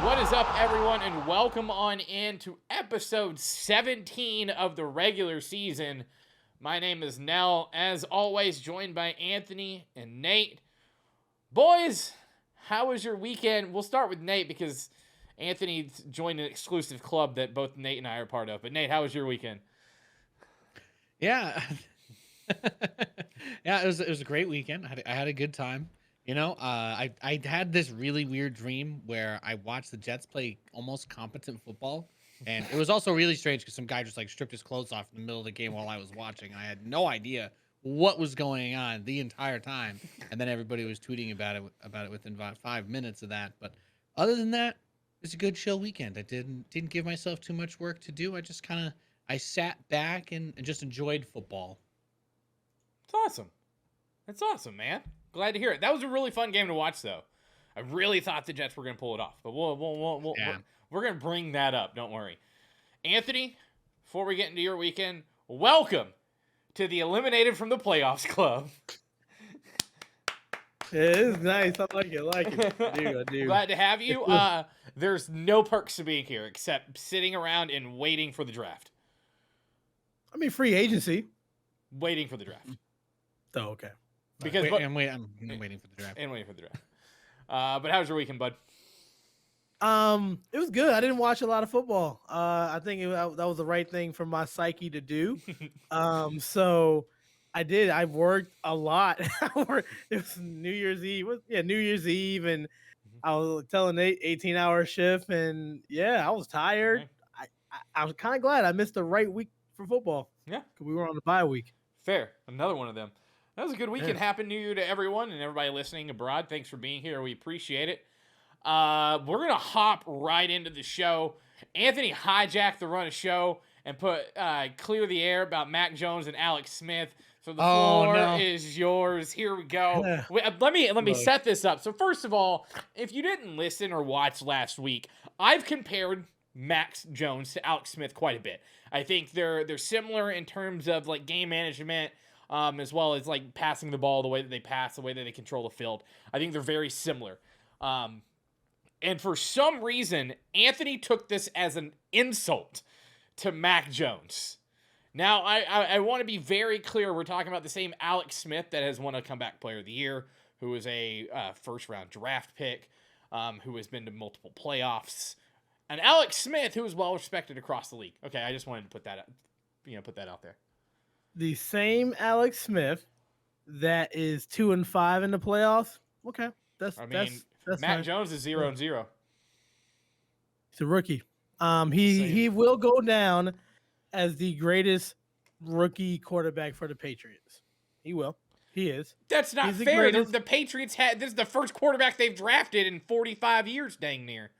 What is up, everyone, and welcome on in to episode 17 of the regular season. My name is Nell, as always, joined by Anthony and Nate. Boys, how was your weekend? We'll start with Nate because Anthony joined an exclusive club that both Nate and I are part of. But Nate, how was your weekend? Yeah. Yeah, it was a great weekend. I had a good time. I had this really weird dream where I watched the Jets play almost competent football, and it was also really strange because some guy just like stripped his clothes off in the middle of the game while I was watching. I had no idea what was going on the entire time, and then everybody was tweeting about it within about 5 minutes of that. But other than that, it was a good chill weekend. I didn't give myself too much work to do. I just I sat back and just enjoyed football. It's awesome. That's awesome, man. Glad to hear it. That was a really fun game to watch, though. I really thought the Jets were going to pull it off, but we're going to bring that up. Don't worry. Anthony, before we get into your weekend, welcome to the Eliminated from the Playoffs Club. It is nice. I like it. I do. Glad to have you. There's no perks to being here except sitting around and waiting for the draft. I mean, free agency. Waiting for the draft. Oh, okay. Because I'm waiting for the draft. And waiting for the draft. But how was your weekend, bud? It was good. I didn't watch a lot of football. I think that was the right thing for my psyche to do. So I did. I worked a lot. It was New Year's Eve. New Year's Eve, and I was telling Nate 18-hour shift, and I was tired. Okay. I was kind of glad I missed the right week for football. Yeah, because we were on the bye week. Fair. Another one of them. That was a good weekend. Yeah. Happy New Year to everyone and everybody listening abroad. Thanks for being here. We appreciate it. We're going to hop right into the show. Anthony hijacked the run of show and clear the air about Mac Jones and Alex Smith. So the floor is yours. Here we go. Let me set this up. So first of all, if you didn't listen or watch last week, I've compared Mac Jones to Alex Smith quite a bit. I think they're similar in terms of like game management, as well as like passing the ball, the way that they pass, the way that they control the field. I think they're very similar. And for some reason, Anthony took this as an insult to Mac Jones. Now, I want to be very clear. We're talking about the same Alex Smith that has won a Comeback Player of the Year, who is a first-round draft pick, who has been to multiple playoffs. And Alex Smith, who is well-respected across the league. Okay, I just wanted to put that out there. The same Alex Smith that is 2-5 in the playoffs. Okay, that's Mac fine. Jones is 0-0. He's a rookie. He will go down as the greatest rookie quarterback for the Patriots. He will. He is. That's not fair. The Patriots this is the first quarterback they've drafted in 45 years, dang near.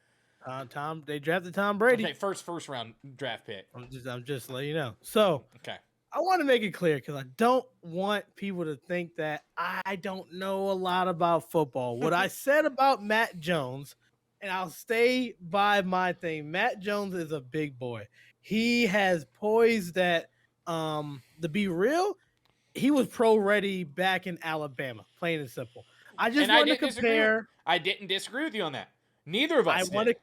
They drafted Tom Brady. Okay, first round draft pick. I'm just letting you know. So okay. I want to make it clear because I don't want people to think that I don't know a lot about football. What I said about Matt Jones, and I'll stay by my thing. Matt Jones is a big boy. He has poise that, to be real, he was pro ready back in Alabama, plain and simple. I didn't disagree with you on that. Neither of us did.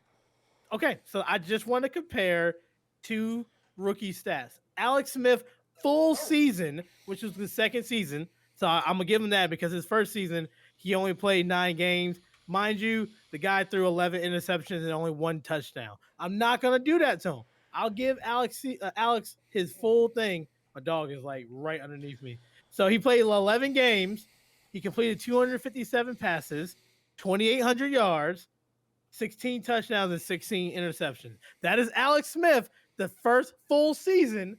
Okay, so I just want to compare two rookie stats. Alex Smith, full season, which was the second season. So I'm going to give him that because his first season, he only played 9 games. Mind you, the guy threw 11 interceptions and only 1 touchdown. I'm not going to do that to him. I'll give Alex his full thing. My dog is like right underneath me. So he played 11 games. He completed 257 passes, 2,800 yards, 16 touchdowns, and 16 interceptions. That is Alex Smith, the first full season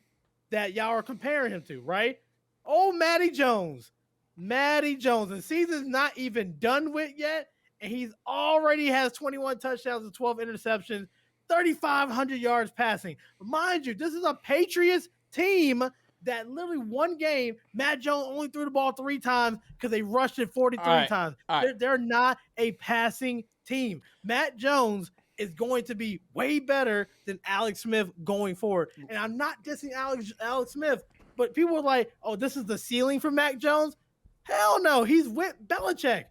that y'all are comparing him to, right? Oh, Matty Jones. The season's not even done with yet, and he's already has 21 touchdowns and 12 interceptions, 3,500 yards passing. Mind you, this is a Patriots team that literally one game, Matt Jones only threw the ball 3 times because they rushed it 43 times. They're not a passing team. Matt Jones is going to be way better than Alex Smith going forward. And I'm not dissing Alex Smith, but people are like, oh, this is the ceiling for Mac Jones. Hell no, he's with Belichick.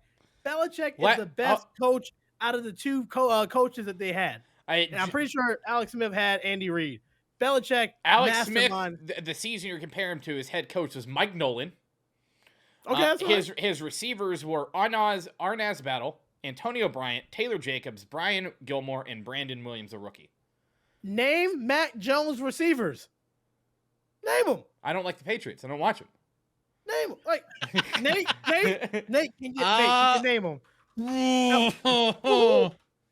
Belichick is the best coach out of the two coaches that they had. And I'm pretty sure Alex Smith had Andy Reid. Belichick, Alex Smith, mastermind. the season you're comparing him to, his head coach was Mike Nolan. Okay, that's right. His receivers were Arnaz Battle, Antonio Bryant, Taylor Jacobs, Brian Gilmore, and Brandon Williams, a rookie. Name Mac Jones receivers. Name them. I don't like the Patriots. I don't watch them. Name them. Like Nate, can you name them?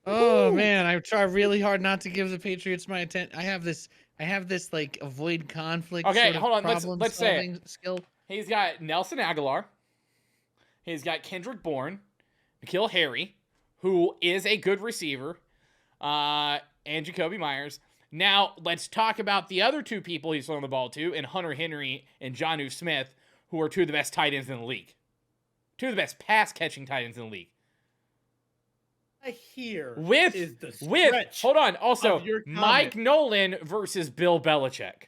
Oh man, I try really hard not to give the Patriots my attention. I have this like avoid conflict. Okay, sort of hold on. Let's say it. Skill. He's got Nelson Aguilar. He's got Kendrick Bourne, N'Keal Harry, who is a good receiver, and Jacoby Myers. Now, let's talk about the other two people he's throwing the ball to, and Hunter Henry and Jonnu Smith, who are two of the best tight ends in the league. Two of the best pass-catching tight ends in the league. Hold on. Also, Mike Nolan versus Bill Belichick.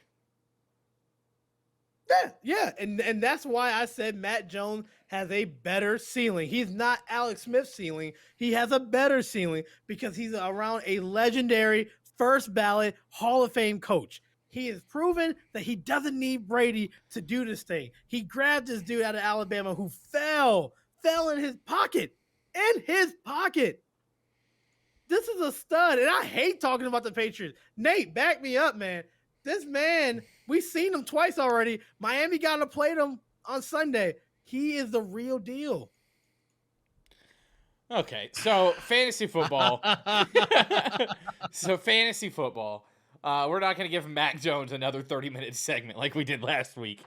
Yeah, and that's why I said Matt Jones has a better ceiling. He's not Alex Smith's ceiling. He has a better ceiling because he's around a legendary first ballot Hall of Fame coach. He has proven that he doesn't need Brady to do this thing. He grabbed this dude out of Alabama who fell in his pocket. This is a stud, and I hate talking about the Patriots. Nate, back me up, man. This man, we've seen him twice already. Miami got to play them on Sunday. He is the real deal. Okay, so fantasy football. We're not going to give Mac Jones another 30-minute segment like we did last week.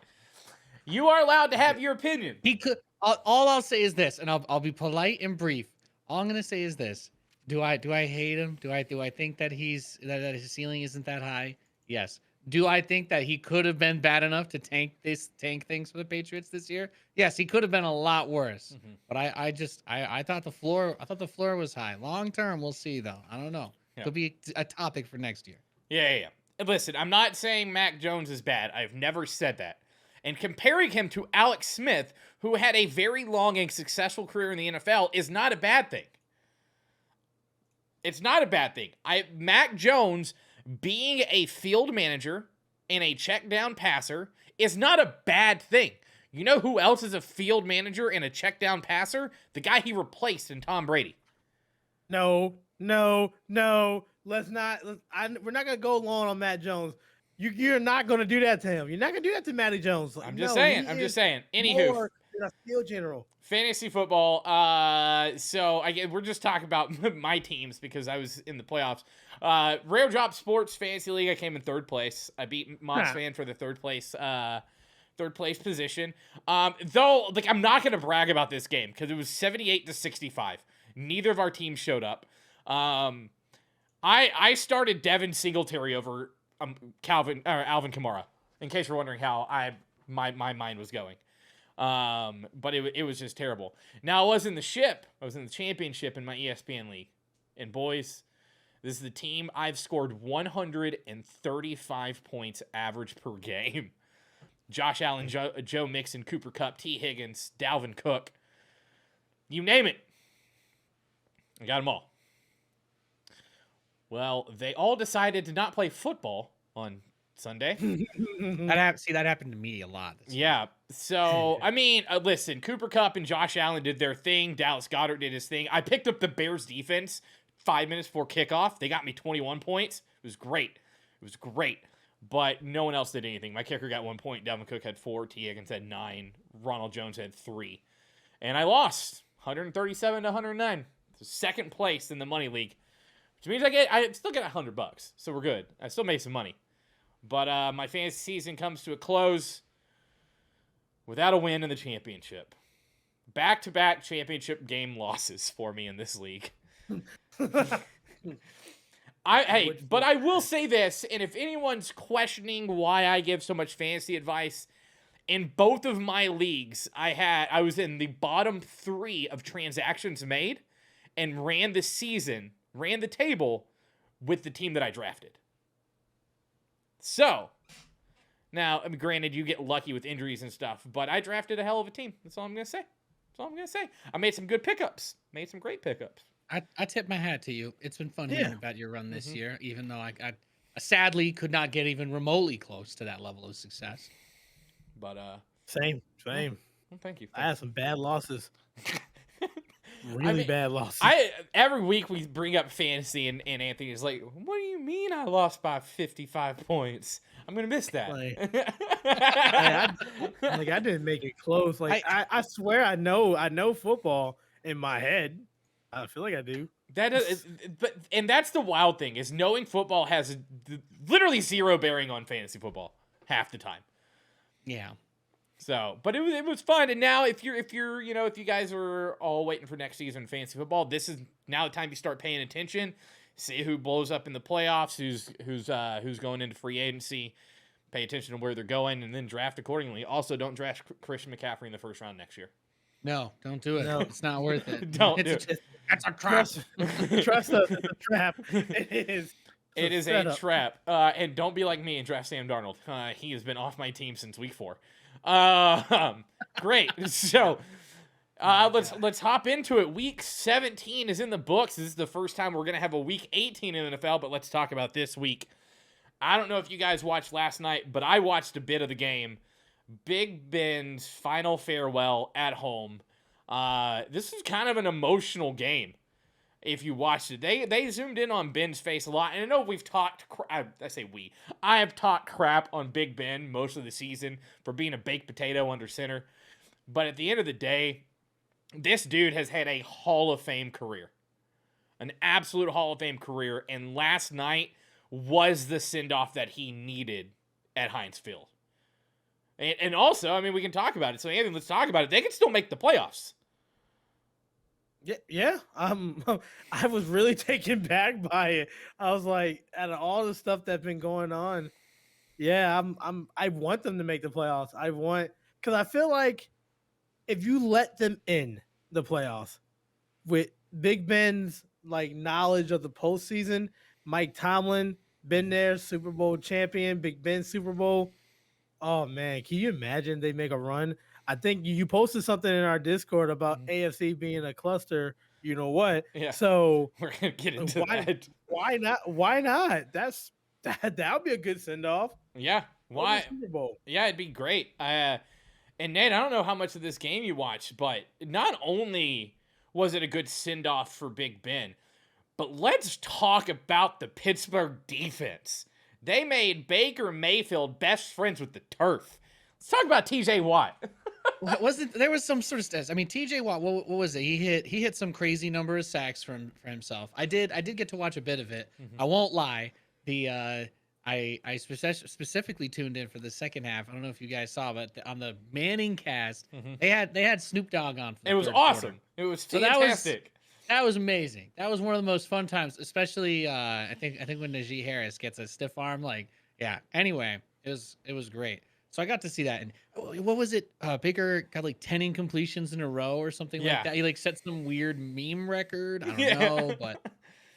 You are allowed to have your opinion. He could. All I'll say is this, and I'll be polite and brief. All I'm going to say is this. Do I hate him? Do I think that that his ceiling isn't that high? Yes. Do I think that he could have been bad enough to tank things for the Patriots this year? Yes, he could have been a lot worse. Mm-hmm. But I thought the floor was high. Long term, we'll see though. I don't know. Yeah. Could be a topic for next year. Yeah. Listen, I'm not saying Mac Jones is bad. I've never said that. And comparing him to Alex Smith, who had a very long and successful career in the NFL, is not a bad thing. It's not a bad thing. Mac Jones being a field manager and a check down passer is not a bad thing. You know who else is a field manager and a check down passer? The guy he replaced in Tom Brady. No. We're not gonna go long on Matt Jones. You're not gonna do that to him. You're not gonna do that to Matty Jones. I'm just saying. Anywho, a field general. Fantasy football. We're just talking about my teams because I was in the playoffs. Rare Drop Sports Fantasy League. I came in third place. I beat Moss Fan for the third place position. Though, I'm not gonna brag about this game because it was 78-65. Neither of our teams showed up. I started Devin Singletary over Alvin Kamara. In case you're wondering how my mind was going. But it was just terrible. Now I was in the championship in my ESPN league. And boys, this is the team I've scored 135 points average per game. Josh Allen, Joe Mixon, Cooper Kupp, T. Higgins, Dalvin Cook. You name it. I got them all. Well, they all decided to not play football on Sunday. That happened to me a lot. Yeah. So, listen, Cooper Kupp and Josh Allen did their thing. Dallas Goedert did his thing. I picked up the Bears defense 5 minutes before kickoff. They got me 21 points. It was great. But no one else did anything. My kicker got 1 point. Dalvin Cook had 4. T. Higgins had 9. Ronald Jones had 3. And I lost 137-109. So second place in the money league, which means I still get $100. So we're good. I still made some money. But my fantasy season comes to a close without a win in the championship. Back-to-back championship game losses for me in this league. But I will say this, and if anyone's questioning why I give so much fantasy advice, in both of my leagues, I was in the bottom 3 of transactions made and ran the table with the team that I drafted. So, now, granted, you get lucky with injuries and stuff, but I drafted a hell of a team. That's all I'm going to say. I made some good pickups. Made some great pickups. I tip my hat to you. It's been fun Yeah. hearing about your run this Mhm. year, even though I sadly could not get even remotely close to that level of success. But Same. well, thank you. I had some bad losses. I Really mean, bad losses. every week we bring up fantasy, and Anthony's like, "What do you mean I lost by 55 points? I'm gonna miss that." I didn't make it close. Like I swear I know football in my head. I feel like I do. That is, and that's the wild thing is knowing football has literally zero bearing on fantasy football half the time. Yeah. So, but it was fun, and now if you guys are all waiting for next season in fantasy football, this is now the time you start paying attention, see who blows up in the playoffs, who's going into free agency, pay attention to where they're going, and then draft accordingly. Also, don't draft Christian McCaffrey in the first round next year. No, don't do it. No. It's not worth it. Don't do it. That's a trap. Trust us, it's a trap. It is. It is a trap. And don't be like me and draft Sam Darnold. He has been off my team since week 4. Great. So let's hop into it. Week 17 is in the books. This is the first time we're gonna have a week 18 in the NFL, but let's talk about this week. I don't know if you guys watched last night, but I watched a bit of the game. Big Ben's final farewell at home. This is kind of an emotional game. If you watched it, they zoomed in on Ben's face a lot, and I know we've talked. I have talked crap on Big Ben most of the season for being a baked potato under center, but at the end of the day, this dude has had a Hall of Fame career, an absolute Hall of Fame career, and last night was the send off that he needed at Heinz Field. And also, I mean, we can talk about it. So, Anthony, let's talk about it. They can still make the playoffs. Yeah. I was really taken back by it. I was like, out of all the stuff that's been going on, yeah, I want them to make the playoffs. Because I feel like if you let them in the playoffs with Big Ben's like knowledge of the postseason, Mike Tomlin been there, Super Bowl champion, Big Ben Super Bowl. Oh man, can you imagine they make a run? I think you posted something in our Discord about AFC being a cluster. You know what? Yeah. So we're gonna get into that. Why not? Why not? That would be a good send off. Yeah. Why? Super Bowl. Yeah, it'd be great. And Nate, I don't know how much of this game you watched, but not only was it a good send off for Big Ben, but let's talk about the Pittsburgh defense. They made Baker Mayfield best friends with the turf. Let's talk about TJ Watt. There was some sort of stats. I mean, TJ Watt, what was it? He hit some crazy number of sacks for himself. I did get to watch a bit of it. I won't lie. I specifically tuned in for the second half. I don't know if you guys saw, but on the Manning cast, they had Snoop Dogg on. For the it was third awesome. quarter. It was So fantastic. That was amazing. That was one of the most fun times, especially I think when Najee Harris gets a stiff arm. Like, yeah. Anyway, it was great. So I got to see that. And what was it? Baker got like 10 incompletions in a row or something like that. He like set some weird meme record. I don't know, but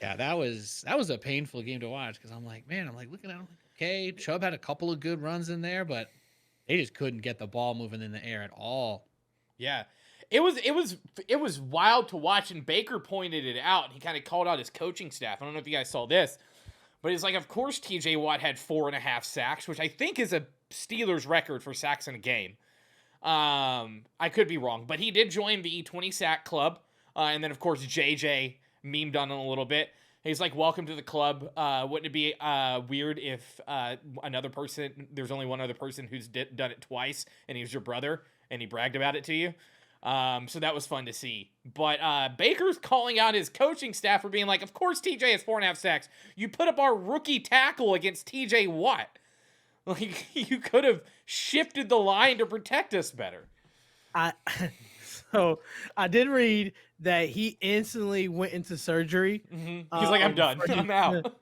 yeah, that was a painful game to watch because I'm like looking at him, okay, Chubb had a couple of good runs in there, but they just couldn't get the ball moving in the air at all. Yeah. It was wild to watch, and Baker pointed it out. He kind of called out his coaching staff. I don't know if you guys saw this, but it's like, of course, TJ Watt had 4.5 sacks, which I think is a Steelers record for sacks in a game. I could be wrong, but he did join the 20 sack club, and then of course JJ memed on him a little bit. He's like, "Welcome to the club." Wouldn't it be weird if there's only one other person who's done it twice, and he was your brother, and he bragged about it to you? So that was fun to see. But Baker's calling out his coaching staff for being like, of course TJ has 4.5 sacks. You put up our rookie tackle against TJ Watt. Like, you could have shifted the line to protect us better. So I did read that he instantly went into surgery. He's like, I'm done. I'm out.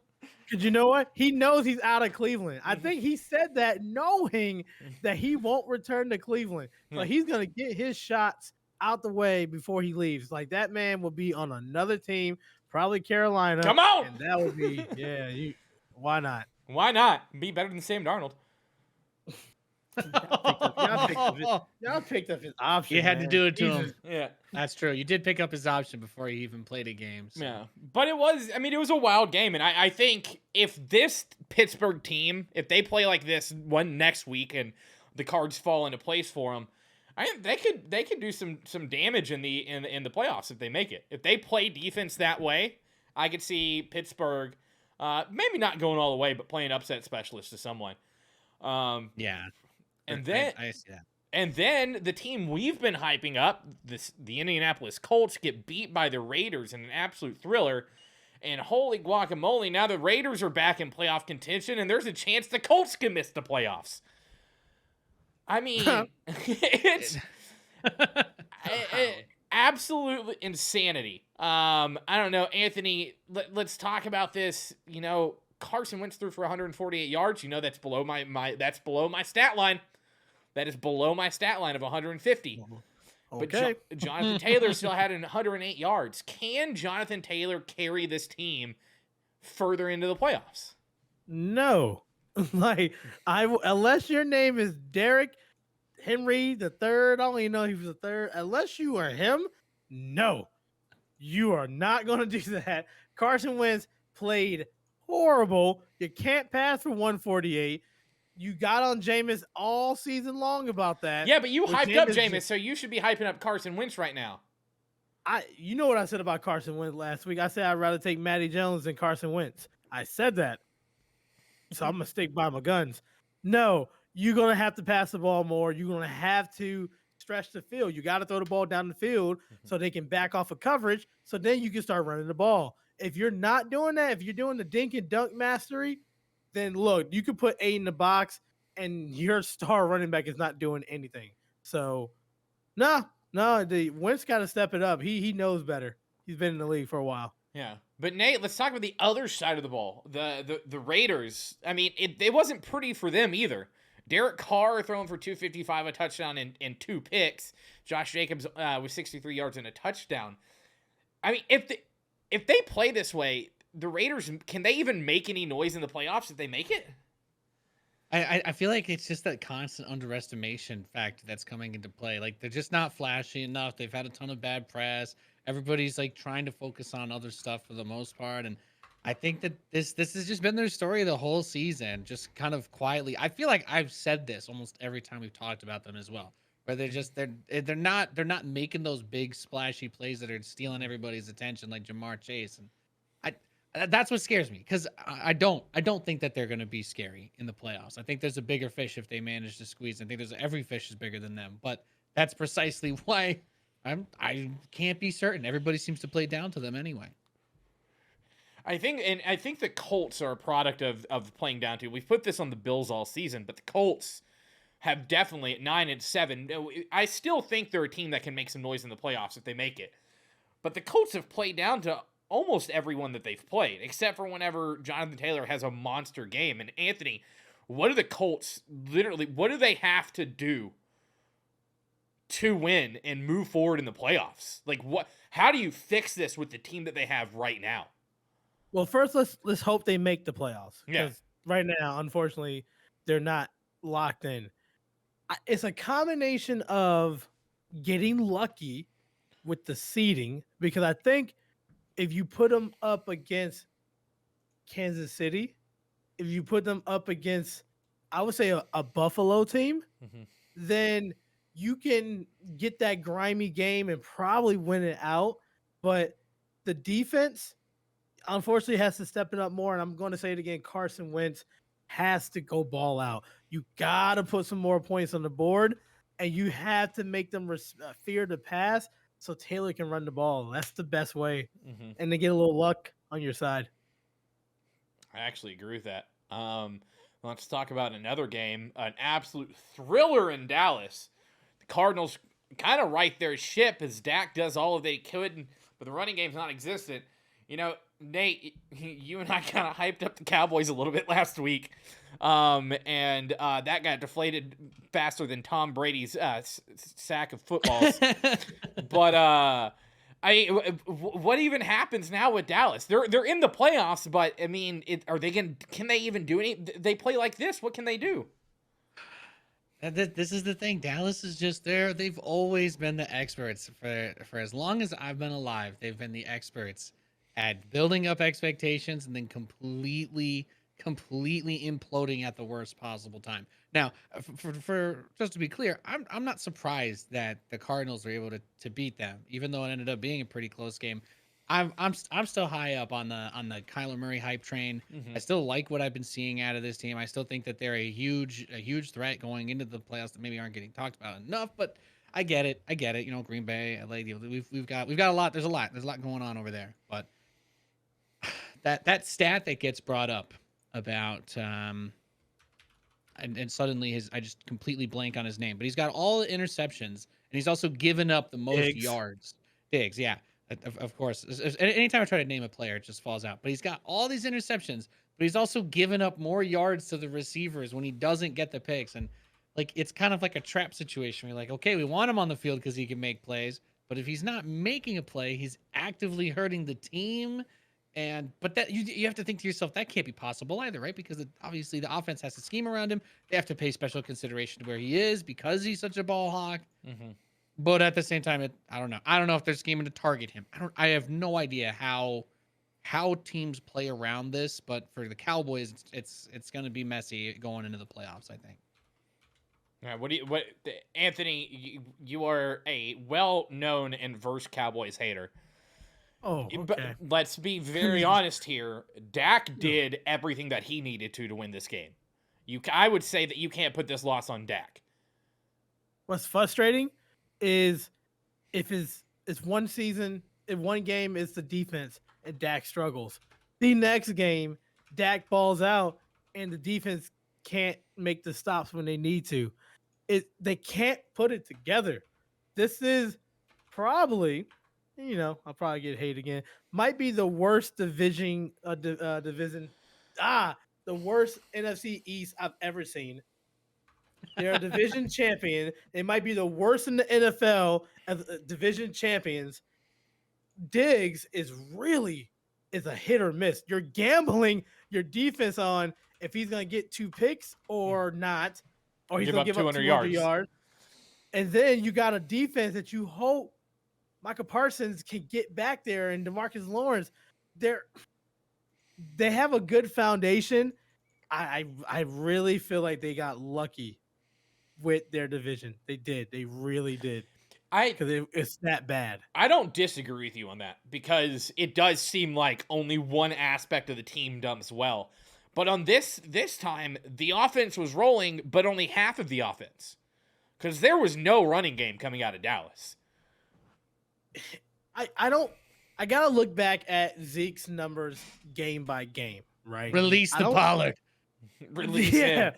Because you know what? He knows he's out of Cleveland. I think he said that knowing that he won't return to Cleveland. So he's going to get his shots out the way before he leaves. Like, that man will be on another team, probably Carolina. Come on! And that would be, why not? Why not? Be better than Sam Darnold. Y'all picked up his option. You had to man. do it to Jesus. him. Yeah. That's true. You did pick up his option before he even played a game. So. Yeah. But it was a wild game. And I think if this Pittsburgh team, if they play like this one next week and the cards fall into place for them, they could do some damage in the playoffs if they make it. If they play defense that way, I could see Pittsburgh maybe not going all the way, but playing upset specialist to someone. Yeah. And then I see that. And then the team we've been hyping up, the Indianapolis Colts, get beat by the Raiders in an absolute thriller. And holy guacamole, now the Raiders are back in playoff contention, and there's a chance the Colts can miss the playoffs. I mean, it's absolute insanity. I don't know, Anthony, let's talk about this. You know, Carson Wentz threw for 148 yards. You know, that's below that's below my stat line. That is below my stat line of 150. Okay. But Jonathan Taylor still had 108 yards. Can Jonathan Taylor carry this team further into the playoffs? No. Unless your name is Derrick Henry the third, I don't even know if he was the third. Unless you are him, no. You are not going to do that. Carson Wentz played horrible. You can't pass for 148. You got on Jameis all season long about that. Yeah, but you hyped up Jameis, so you should be hyping up Carson Wentz right now. You know what I said about Carson Wentz last week? I said I'd rather take Matty Jones than Carson Wentz. I said that. So I'm going to stick by my guns. No, you're going to have to pass the ball more. You're going to have to stretch the field. You got to throw the ball down the field so they can back off of coverage, so then you can start running the ball. If you're not doing that, if you're doing the dink and dunk mastery, then look, you could put 8 in the box and your star running back is not doing anything. So, no, the Wentz got to step it up. He knows better. He's been in the league for a while. Yeah. But Nate, let's talk about the other side of the ball. The Raiders. I mean, it wasn't pretty for them either. Derek Carr throwing for 255, a touchdown and 2 picks. Josh Jacobs with 63 yards and a touchdown. I mean, if they play this way, the Raiders, can they even make any noise in the playoffs if they make it? I feel like it's just that constant underestimation factor that's coming into play. Like, they're just not flashy enough. They've had a ton of bad press. Everybody's like trying to focus on other stuff for the most part. And I think that this has just been their story the whole season, just kind of quietly. I feel like I've said this almost every time we've talked about them as well, where they're not making those big splashy plays that are stealing everybody's attention like Jamar Chase. And that's what scares me, because I don't think that they're going to be scary in the playoffs. I think there's a bigger fish if they manage to squeeze. I think every fish is bigger than them, but that's precisely why I can't be certain. Everybody seems to play down to them anyway. I think the Colts are a product of playing down to. We've put this on the Bills all season, but the Colts have definitely at 9-7. I still think they're a team that can make some noise in the playoffs if they make it. But the Colts have played down to almost everyone that they've played, except for whenever Jonathan Taylor has a monster game. And Anthony, what do the Colts what do they have to do to win and move forward in the playoffs? Like, how do you fix this with the team that they have right now? Well, first let's hope they make the playoffs. Yeah. Because right now, unfortunately, they're not locked in. It's a combination of getting lucky with the seeding, because I think if you put them up against Kansas City, if you put them up against, I would say, a Buffalo team, then you can get that grimy game and probably win it out. But the defense, unfortunately, has to step it up more. And I'm going to say it again, Carson Wentz has to go ball out. You got to put some more points on the board, and you have to make them fear the pass so Taylor can run the ball. That's the best way. And to get a little luck on your side. I actually agree with that. Let's talk about another game, an absolute thriller in Dallas. The Cardinals kind of right their ship as Dak does all that they could, but the running game's not existent. You know, Nate, you and I kind of hyped up the Cowboys a little bit last week, and that got deflated faster than Tom Brady's sack of footballs. But what even happens now with Dallas? They're in the playoffs, but I mean, can they even do any? They play like this. What can they do? This is the thing. Dallas is just there. They've always been the experts for as long as I've been alive. They've been the experts at building up expectations and then completely imploding at the worst possible time. Now, for just to be clear, I'm not surprised that the Cardinals were able to beat them, even though it ended up being a pretty close game. I'm still high up on the Kyler Murray hype train. Mhm. I still like what I've been seeing out of this team. I still think that they're a huge threat going into the playoffs that maybe aren't getting talked about enough. But I get it. You know, Green Bay, LA, we've got a lot. There's a lot going on over there. But that stat that gets brought up about and suddenly I just completely blank on his name, but he's got all the interceptions and he's also given up the most Diggs. yards. Diggs, yeah. Of course. Anytime I try to name a player, it just falls out. But he's got all these interceptions, but he's also given up more yards to the receivers when he doesn't get the picks. And like it's kind of like a trap situation. We're like, okay, we want him on the field because he can make plays, but if he's not making a play, he's actively hurting the team. But that you have to think to yourself that can't be possible either, right? Because obviously the offense has to scheme around him. They have to pay special consideration to where he is because he's such a ball hawk. Mm-hmm. But at the same time, I don't know. I don't know if they're scheming to target him. I have no idea how teams play around this. But for the Cowboys, it's going to be messy going into the playoffs, I think. Yeah, Anthony? You are a well-known and versed Cowboys hater. Oh, But okay. let's be very honest here. Dak did everything that he needed to win this game. I would say that you can't put this loss on Dak. What's frustrating is if it's one season, if one game is the defense and Dak struggles. The next game, Dak balls out and the defense can't make the stops when they need to. They can't put it together. This is probably, I'll probably get hate again. Might be the worst division, the worst NFC East I've ever seen. They're a division champion. They might be the worst in the NFL as division champions. Diggs is a hit or miss. You're gambling your defense on if he's going to get 2 picks or not, or he's going to give up 200 yards. And then you got a defense that you hope Micah Parsons can get back there and DeMarcus Lawrence. They have a good foundation. I really feel like they got lucky with their division. They did. They really did. Because it's that bad. I don't disagree with you on that because it does seem like only one aspect of the team does well. But on this time, the offense was rolling, but only half of the offense. Because there was no running game coming out of Dallas. I gotta look back at Zeke's numbers game by game, right? Release the Pollard. Release him.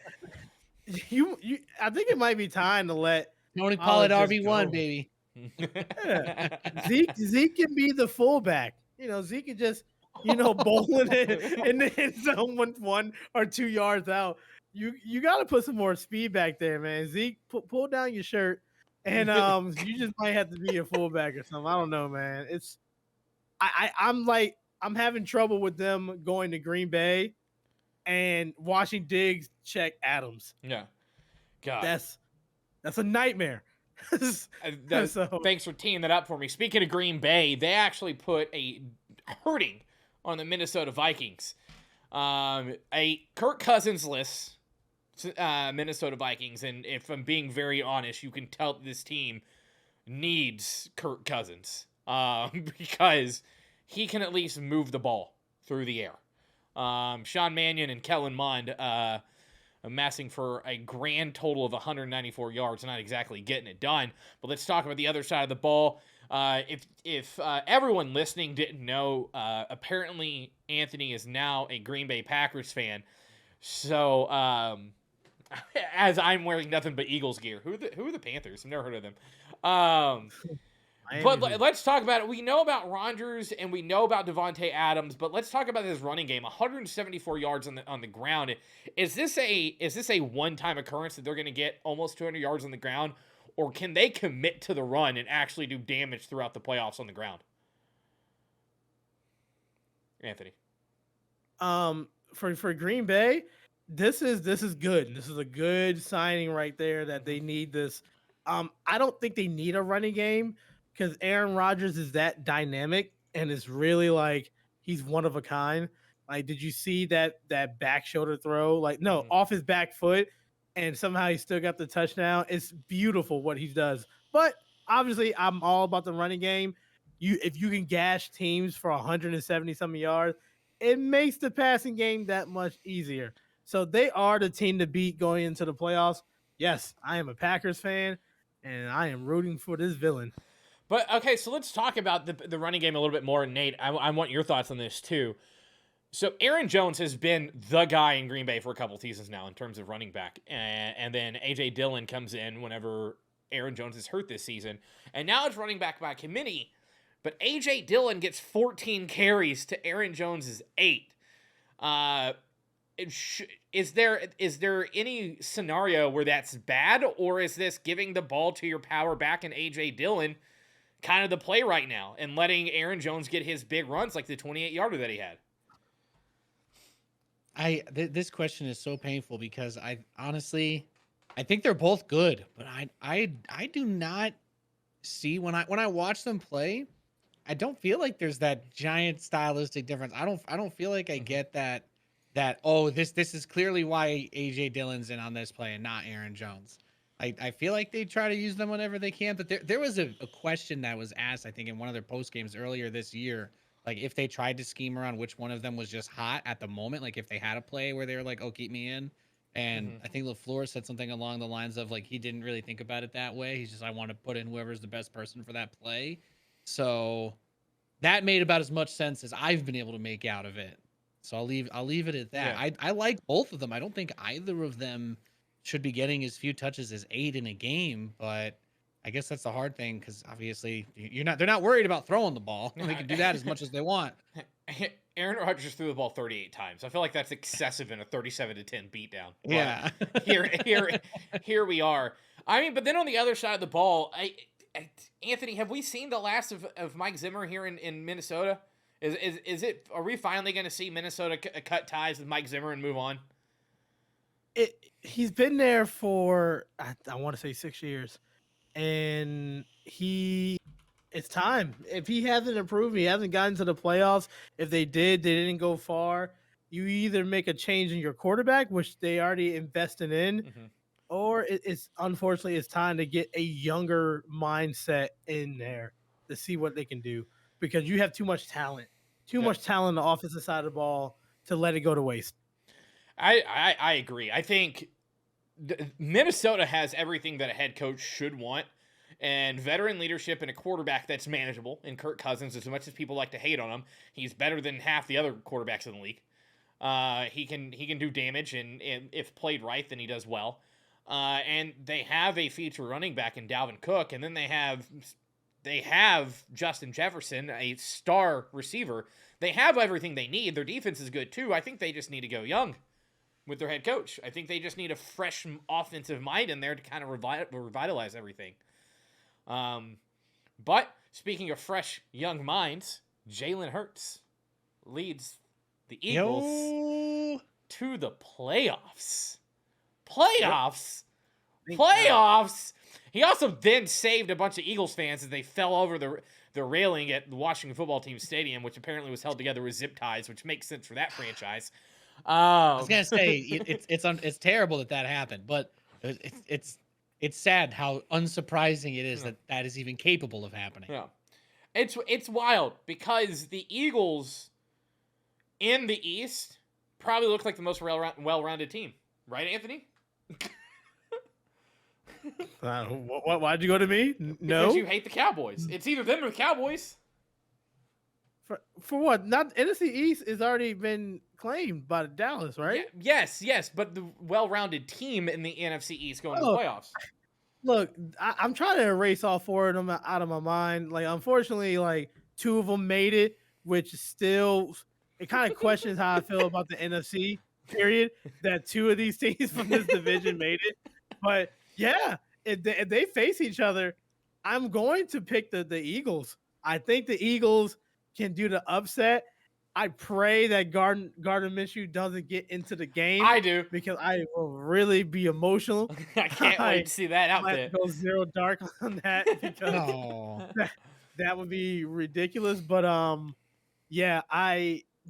I think it might be time to let Tony Pollard RB1, baby. Yeah. Zeke can be the fullback. Zeke can just, bowling it and then someone 1 or 2 yards out. You got to put some more speed back there, man. Zeke, pull down your shirt, and you just might have to be a fullback or something. I don't know, man. I'm having trouble with them going to Green Bay and watching Diggs check Adams. Yeah, God, that's a nightmare. Thanks for teeing that up for me. Speaking of Green Bay, they actually put a hurting on the Minnesota Vikings. A Kirk Cousins list, Minnesota Vikings, and if I'm being very honest, you can tell this team needs Kirk Cousins because he can at least move the ball through the air. Sean Mannion and Kellen Mond amassing for a grand total of 194 yards, not exactly getting it done. But let's talk about the other side of the ball. If everyone listening didn't know, apparently Anthony is now a Green Bay Packers fan. So as I'm wearing nothing but Eagles gear. Who are the Panthers? I've never heard of them. But let's talk about it. We know about Rodgers and we know about Devontae Adams, but let's talk about this running game. 174 yards on the ground. Is this a one-time occurrence that they're going to get almost 200 yards on the ground, or can they commit to the run and actually do damage throughout the playoffs on the ground? Anthony. For Green Bay, this is good. This is a good signing right there that they need this. I don't think they need a running game because Aaron Rodgers is that dynamic and it's really like he's one of a kind. Like, did you see that back shoulder throw? Like, no, off his back foot, and somehow he still got the touchdown. It's beautiful what he does. But obviously, I'm all about the running game. If you can gash teams for 170 something yards, it makes the passing game that much easier. So they are the team to beat going into the playoffs. Yes, I am a Packers fan, and I am rooting for this villain. But okay, so let's talk about the running game a little bit more. Nate, I want your thoughts on this too. So Aaron Jones has been the guy in Green Bay for a couple seasons now in terms of running back, and then A.J. Dillon comes in whenever Aaron Jones is hurt this season, and now it's running back by committee. But A.J. Dillon gets 14 carries to Aaron Jones's 8. Is there any scenario where that's bad, or is this giving the ball to your power back in A.J. Dillon kind of the play right now and letting Aaron Jones get his big runs like the 28-yarder that he had? This question is so painful because I think they're both good, but I do not see when I watch them play, I don't feel like there's that giant stylistic difference. I don't feel like I get that this is clearly why AJ Dillon's in on this play and not Aaron Jones. I feel like they try to use them whenever they can, but there was a question that was asked, I think, in one of their post games earlier this year. Like if they tried to scheme around which one of them was just hot at the moment, like if they had a play where they were like, "Oh, keep me in," and I think LaFleur said something along the lines of like he didn't really think about it that way. He's just, I want to put in whoever's the best person for that play. So that made about as much sense as I've been able to make out of it. So I'll leave it at that. Yeah. I like both of them. I don't think either of them should be getting as few touches as 8 in a game, but I guess that's the hard thing because obviously they're not worried about throwing the ball. They can do that as much as they want. Aaron Rodgers threw the ball 38 times. I feel like that's excessive in a 37-10 beatdown. But yeah. here we are. I mean, but then on the other side of the ball, Anthony, have we seen the last of Mike Zimmer here in Minnesota? Are we finally going to see Minnesota cut ties with Mike Zimmer and move on? He's been there for, I want to say 6 years. And it's time. If he hasn't improved, he hasn't gotten to the playoffs. If they didn't go far. You either make a change in your quarterback, which they already invested in, or it's unfortunately it's time to get a younger mindset in there to see what they can do because you have too much talent, much talent on the offensive side of the ball to let it go to waste. I agree. I think Minnesota has everything that a head coach should want, and veteran leadership and a quarterback that's manageable. And Kirk Cousins, as much as people like to hate on him, he's better than half the other quarterbacks in the league. He can do damage, and if played right, then he does well. And they have a future running back in Dalvin Cook, and then they have Justin Jefferson, a star receiver. They have everything they need. Their defense is good too. I think they just need to go young with their head coach. I think they just need a fresh offensive mind in there to kind of revitalize everything. But speaking of fresh young minds, Jalen Hurts leads the Eagles to the playoffs. Playoffs? He also then saved a bunch of Eagles fans as they fell over the railing at the Washington Football Team Stadium, which apparently was held together with zip ties, which makes sense for that franchise. I was gonna say it's terrible that happened, but it's sad how unsurprising it is that is even capable of happening. Yeah, it's wild because the Eagles in the East probably look like the most well-rounded team, right, Anthony? Why'd you go to me? No, because you hate the Cowboys. It's either them or the Cowboys. For what? Not NFC East has already been claimed by Dallas, right? Yeah, yes, but the well-rounded team in the NFC East going to the playoffs. Look, I'm trying to erase all 4 of them out of my mind. Like, unfortunately, like 2 of them made it, which still it kind of questions how I feel about the NFC. Period. That 2 of these teams from this division made it, but yeah, if they face each other, I'm going to pick the Eagles. I think the Eagles can do the upset. I pray that Gardner Minshew doesn't get into the game. I do. Because I will really be emotional. I can't wait to see that I might outfit. go zero dark on that because No. that would be ridiculous. But yeah,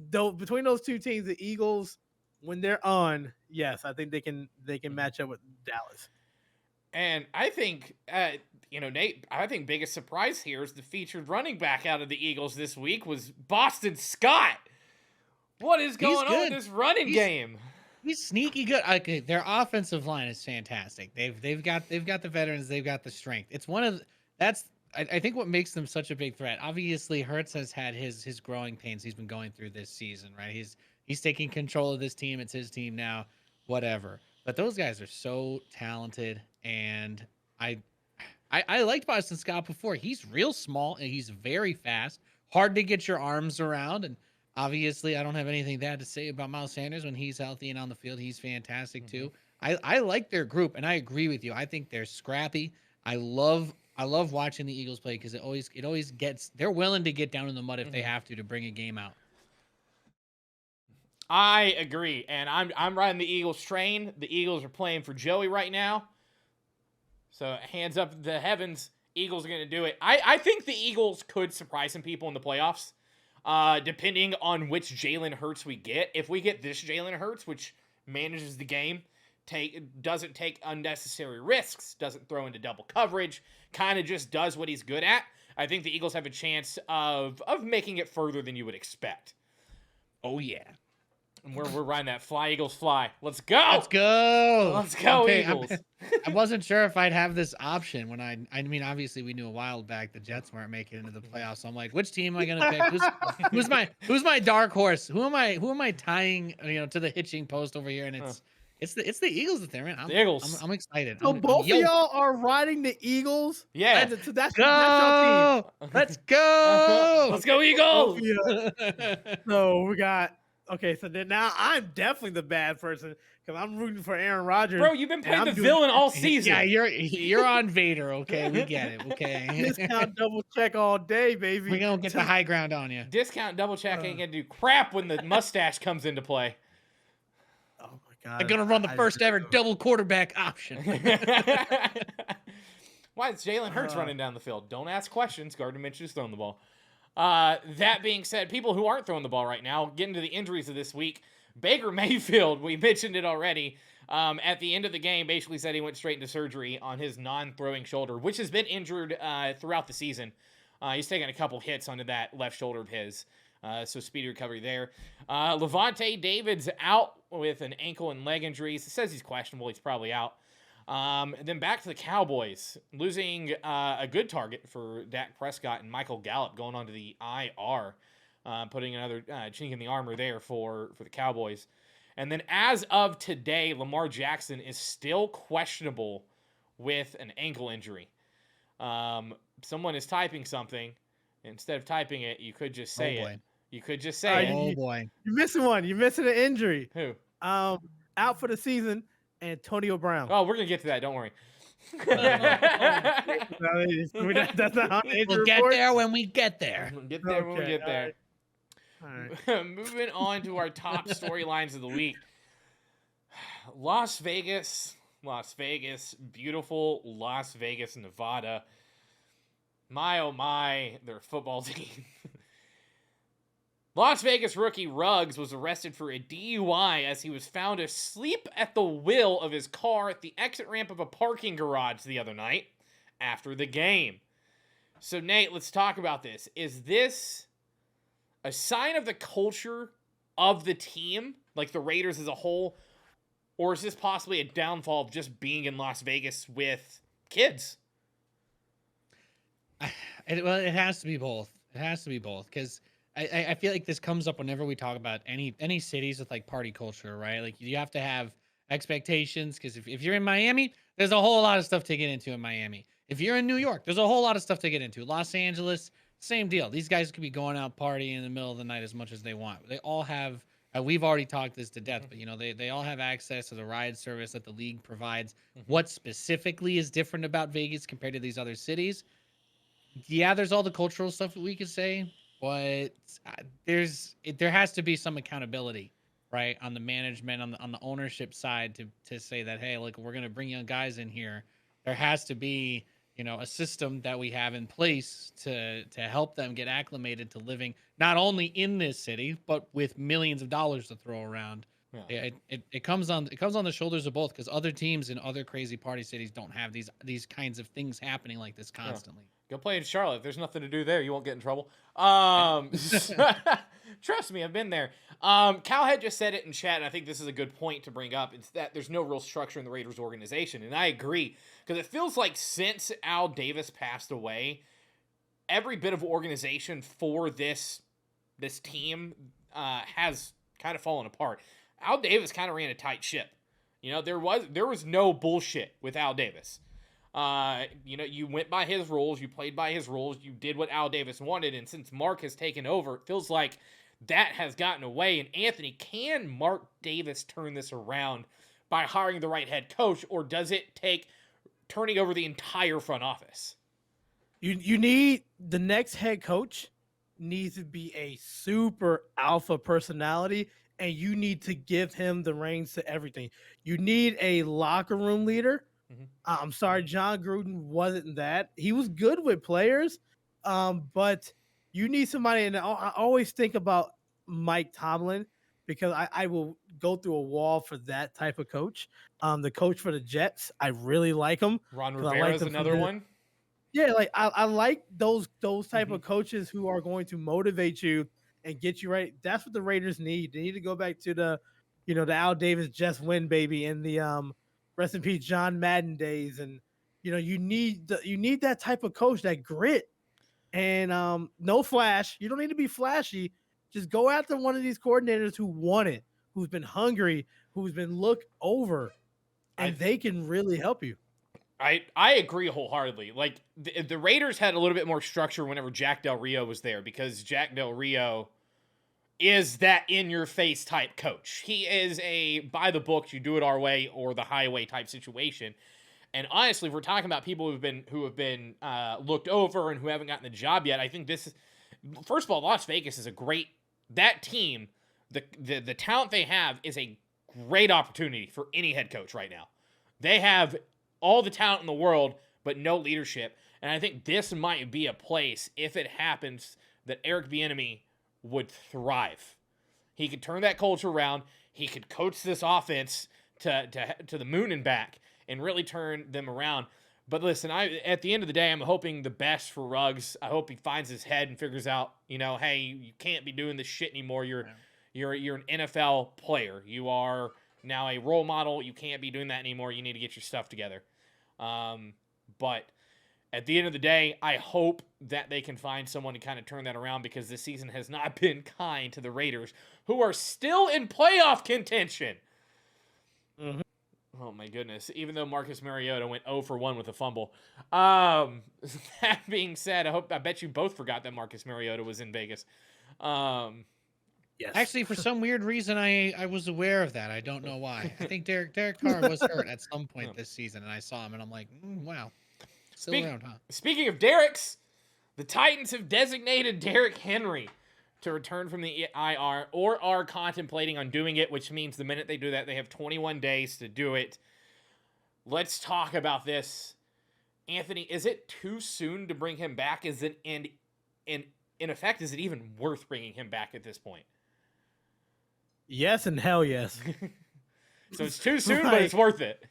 between those two teams, the Eagles, when they're on, yes, I think they can match up with Dallas. And I think, Nate, I think biggest surprise here is the featured running back out of the Eagles this week was Boston Scott. What is going on with this running game? He's sneaky good. Okay, their offensive line is fantastic. They've got the veterans. They've got the strength. It's one of I think what makes them such a big threat. Obviously, Hurts has had his growing pains he's been going through this season, right? He's taking control of this team. It's his team now. Whatever. But those guys are so talented, and I liked Boston Scott before. He's real small and he's very fast. Hard to get your arms around. And obviously, I don't have anything bad to say about Miles Sanders when he's healthy and on the field. He's fantastic too. I like their group, and I agree with you. I think they're scrappy. I love watching the Eagles play because it always gets. They're willing to get down in the mud if they have to bring a game out. I agree, and I'm riding the Eagles train. The Eagles are playing for Joey right now. So hands up the heavens, Eagles are going to do it. I think the Eagles could surprise some people in the playoffs, depending on which Jalen Hurts we get. If we get this Jalen Hurts, which manages the game, doesn't take unnecessary risks, doesn't throw into double coverage, kind of just does what he's good at, I think the Eagles have a chance of making it further than you would expect. Oh, yeah. And we're riding that fly, Eagles, fly. Let's go. Let's go. Let's go, Okay, Eagles. I wasn't sure if I'd have this option when I mean, obviously we knew a while back the Jets weren't making it into the playoffs. So I'm like, which team am I going to pick? Who's my dark horse? Who am I tying, to the hitching post over here? And it's the Eagles that they're in. The Eagles. I'm excited. So both of y'all are riding the Eagles? Yeah. So that's Go. your team. Let's go. Let's go, Eagles. So we got. Okay, so then now I'm definitely the bad person because I'm rooting for Aaron Rodgers. Bro, you've been playing the villain all season. Yeah, you're on Vader. Okay, we get it. Okay, discount double check all day, baby. We're gonna get the high ground on you. Discount double check ain't gonna do crap when the mustache comes into play. Oh my god! They're gonna run the first ever double quarterback option. Why is Jalen Hurts running down the field? Don't ask questions. Gardner Minshew's throwing the ball. That being said, people who aren't throwing the ball right now, getting to the injuries of this week, Baker Mayfield, we mentioned it already, at the end of the game, basically said he went straight into surgery on his non-throwing shoulder, which has been injured throughout the season. He's taken a couple hits onto that left shoulder of his, so speedy recovery there. Levante David's out with an ankle and leg injuries. It says he's questionable. He's probably out. Then back to the Cowboys, losing a good target for Dak Prescott and Michael Gallup going on to the IR, putting another chink in the armor there for the Cowboys. And then as of today, Lamar Jackson is still questionable with an ankle injury. Someone is typing something. Instead of typing it, you could just say it. You could just say it. Oh, boy. You're missing one. You're missing an injury. Who? Out for the season. Antonio Brown. Oh, we're going to get to that. Don't worry. That's not how We'll get there when we get there. We'll get there when we get there. All right. Moving on to our top storylines of the week. Las Vegas, beautiful Las Vegas, Nevada. My, oh my, their football team. Las Vegas rookie Ruggs was arrested for a DUI as he was found asleep at the wheel of his car at the exit ramp of a parking garage the other night after the game. So, Nate, let's talk about this. Is this a sign of the culture of the team, like the Raiders as a whole, or is this possibly a downfall of just being in Las Vegas with kids? It has to be both. It has to be both because I feel like this comes up whenever we talk about any cities with like party culture, right? Like you have to have expectations because if you're in Miami, there's a whole lot of stuff to get into in Miami. If you're in New York, there's a whole lot of stuff to get into. Los Angeles, same deal. These guys could be going out partying in the middle of the night as much as they want. They all have, we've already talked this to death, but they all have access to the ride service that the league provides. What specifically is different about Vegas compared to these other cities? Yeah, there's all the cultural stuff that we could say. but there has to be some accountability, right, on the management, on the ownership side to say that, hey, look, we're gonna bring young guys in here. There has to be, a system that we have in place to help them get acclimated to living not only in this city but with millions of dollars to throw around. Yeah. It comes on the shoulders of both, because other teams in other crazy party cities don't have these kinds of things happening like this constantly. Go play in Charlotte. If there's nothing to do there, you won't get in trouble. Trust me, I've been there. Cal had just said it in chat, and I think this is a good point to bring up. It's that there's no real structure in the Raiders organization, and I agree, because it feels like since Al Davis passed away, every bit of organization for this team has kind of fallen apart. Al Davis kind of ran a tight ship. There was no bullshit with Al Davis. You went by his rules, you played by his rules, you did what Al Davis wanted, and since Mark has taken over, it feels like that has gotten away. And Anthony, can Mark Davis turn this around by hiring the right head coach, or does it take turning over the entire front office? You need the next head coach needs to be a super alpha personality, and you need to give him the reins to everything. You need a locker room leader. I'm sorry, John Gruden wasn't that. He was good with players, but you need somebody. And I always think about Mike Tomlin, because I will go through a wall for that type of coach. The coach for the Jets, I really like him. Ron Rivera is another one. Yeah, like I like those type of coaches who are going to motivate you and get you right. That's what the Raiders need. They need to go back to the Al Davis just win baby and the rest in peace John Madden days. And you need that type of coach, that grit. And no flash. You don't need to be flashy. Just go after one of these coordinators who want it, who's been hungry, who's been looked over, and they can really help you. I agree wholeheartedly. Like the Raiders had a little bit more structure whenever Jack Del Rio was there, because Jack Del Rio is that in-your-face type coach. He is a by the books, you do it our way or the highway type situation. And honestly, if we're talking about people who have been looked over and who haven't gotten the job yet, I think this is, first of all, Las Vegas is a great, that team, the talent they have is a great opportunity for any head coach right now. They have all the talent in the world, but no leadership. And I think this might be a place, if it happens, that Eric Bieniemy would thrive. He could turn that culture around. He could coach this offense to the moon and back and really turn them around. But listen, at the end of the day, I'm hoping the best for Ruggs. I hope he finds his head and figures out, hey, you can't be doing this shit anymore. You're an NFL player. You are now a role model. You can't be doing that anymore. You need to get your stuff together. But at the end of the day, I hope that they can find someone to kind of turn that around, because this season has not been kind to the Raiders, who are still in playoff contention. Mm-hmm. Oh my goodness. Even though Marcus Mariota went 0 for 1 with a fumble. That being said, I bet you both forgot that Marcus Mariota was in Vegas. Yes. Actually, for some weird reason, I was aware of that. I don't know why. I think Derek Carr was hurt at some point this season, and I saw him, and I'm like, wow. Still around, huh? Speaking of Derricks, the Titans have designated Derrick Henry to return from the IR, or are contemplating on doing it, which means the minute they do that, they have 21 days to do it. Let's talk about this. Anthony, is it too soon to bring him back? Is it in effect, is it even worth bringing him back at this point? Yes and hell yes. So it's too soon, but it's worth it.